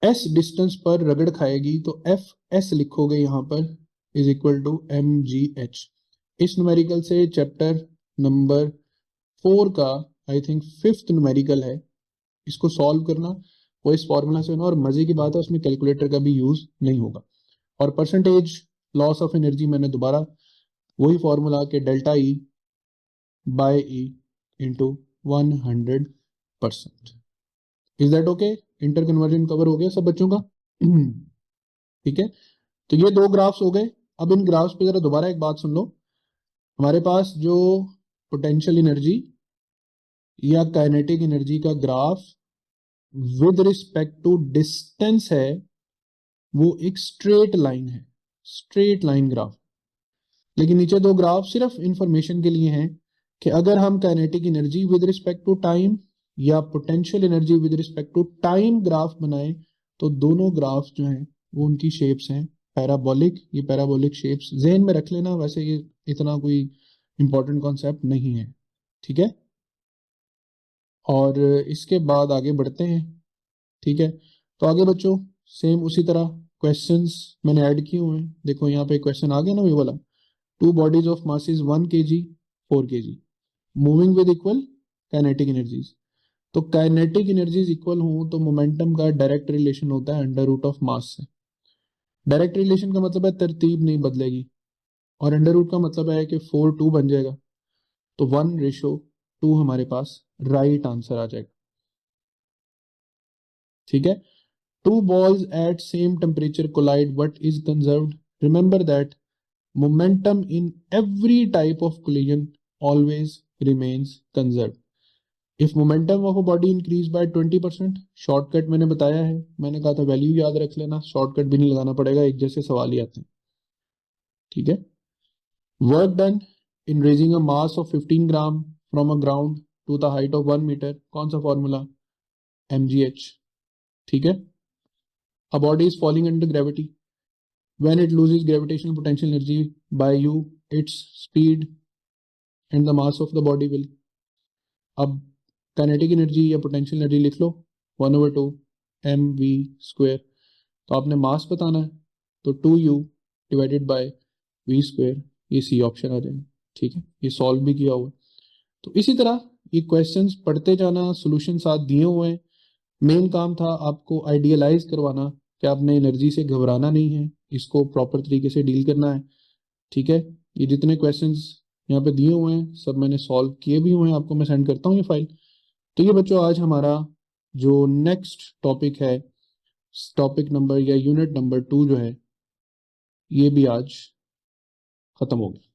s डिस्टेंस पर रगड़ खाएगी, तो एफ एस लिखोगे यहां पर इज इक्वल टू mgh। इस न्यूमेरिकल से चैप्टर नंबर 4 का आई थिंक 5th न्यूमेरिकल है, इसको सॉल्व करना वो इस फॉर्मूला से होना, और मजे की बात है उसमें कैलकुलेटर का भी यूज नहीं होगा। और परसेंटेज लॉस ऑफ एनर्जी मैंने दोबारा वही फॉर्मूला के delta E bye E into 100%। Is that okay? Inter conversion cover हो गया सब बच्चों का? ठीक है, तो ये दो ग्राफ्स हो गए। अब इन ग्राफ्स पे जरा दोबारा एक बात सुन लो। हमारे पास जो पोटेंशियल एनर्जी या काइनेटिक एनर्जी का graph with respect to distance है, वो एक स्ट्रेट लाइन है, स्ट्रेट लाइन ग्राफ। लेकिन नीचे दो ग्राफ सिर्फ इंफॉर्मेशन के लिए हैं कि अगर हम kinetic energy with respect to time या potential energy with respect to time graph बनाएं, तो दोनों ग्राफ जो हैं वो उनकी शेप्स हैं पैराबोलिक। ये पैराबोलिक शेप्स ज़हन में रख लेना, वैसे ये इतना कोई इंपॉर्टेंट कॉन्सेप्ट नहीं है। ठीक है, और इसके बाद आगे बढ़ते हैं। ठीक है, तो आगे बच्चों सेम उसी तरह क्वेश्चंस मैंने ऐड किए हुए हैं। देखो यहाँ पे क्वेश्चन आ गया ना, ये वाला, two bodies of masses 1 kg 4 kg moving with equal kinetic energies. तो काइनेटिक एनर्जीज इक्वल हो तो मोमेंटम का डायरेक्ट रिलेशन होता है अंडर रूट ऑफ मास से। डायरेक्ट रिलेशन का मतलब है तरतीब नहीं बदलेगी, और अंडर रूट का मतलब है कि 4:2 बन जाएगा, तो 1:2 हमारे पास राइट आंसर आ जाएगा। ठीक है, two balls at same temperature collide, what is conserved? Remember that momentum in every type of collision always remains conserved. If momentum of a body increase by 20%, shortcut मैंने बताया है, मैंने कहा था वैल्यू याद रख लेना, शॉर्टकट भी नहीं लगाना पड़ेगा, एक जैसे सवाल ही आते हैं। ठीक है, work done in raising a mass of 15 gram from a ground to the height of 1 metre, कौन सा फॉर्मूला? mgh। ठीक है, a body is falling under gravity. When it loses gravitational potential energy by u, its speed and the mass of the body will। अब kinetic energy या potential energy लिख लो 1/2 mv²। तो आपने मास बताना है, तो 2u डिवाइडेड बाय v², ये C option आ जाएगा। ठीक है, ये सॉल्व भी किया हुआ है। तो इसी तरह ये क्वेश्चंस पढ़ते जाना, सॉल्यूशन साथ दिए हुए हैं। मेन काम था आपको आइडियलाइज करवाना कि आपने एनर्जी से घबराना नहीं है, इसको प्रॉपर तरीके से डील करना है। ठीक है, ये जितने क्वेश्चंस यहाँ पे दिए हुए हैं सब मैंने सॉल्व किए भी हुए हैं, आपको मैं सेंड करता हूँ ये फाइल। तो ये बच्चों आज हमारा जो नेक्स्ट टॉपिक है, टॉपिक नंबर या यूनिट नंबर 2 जो है, ये भी आज खत्म हो गया।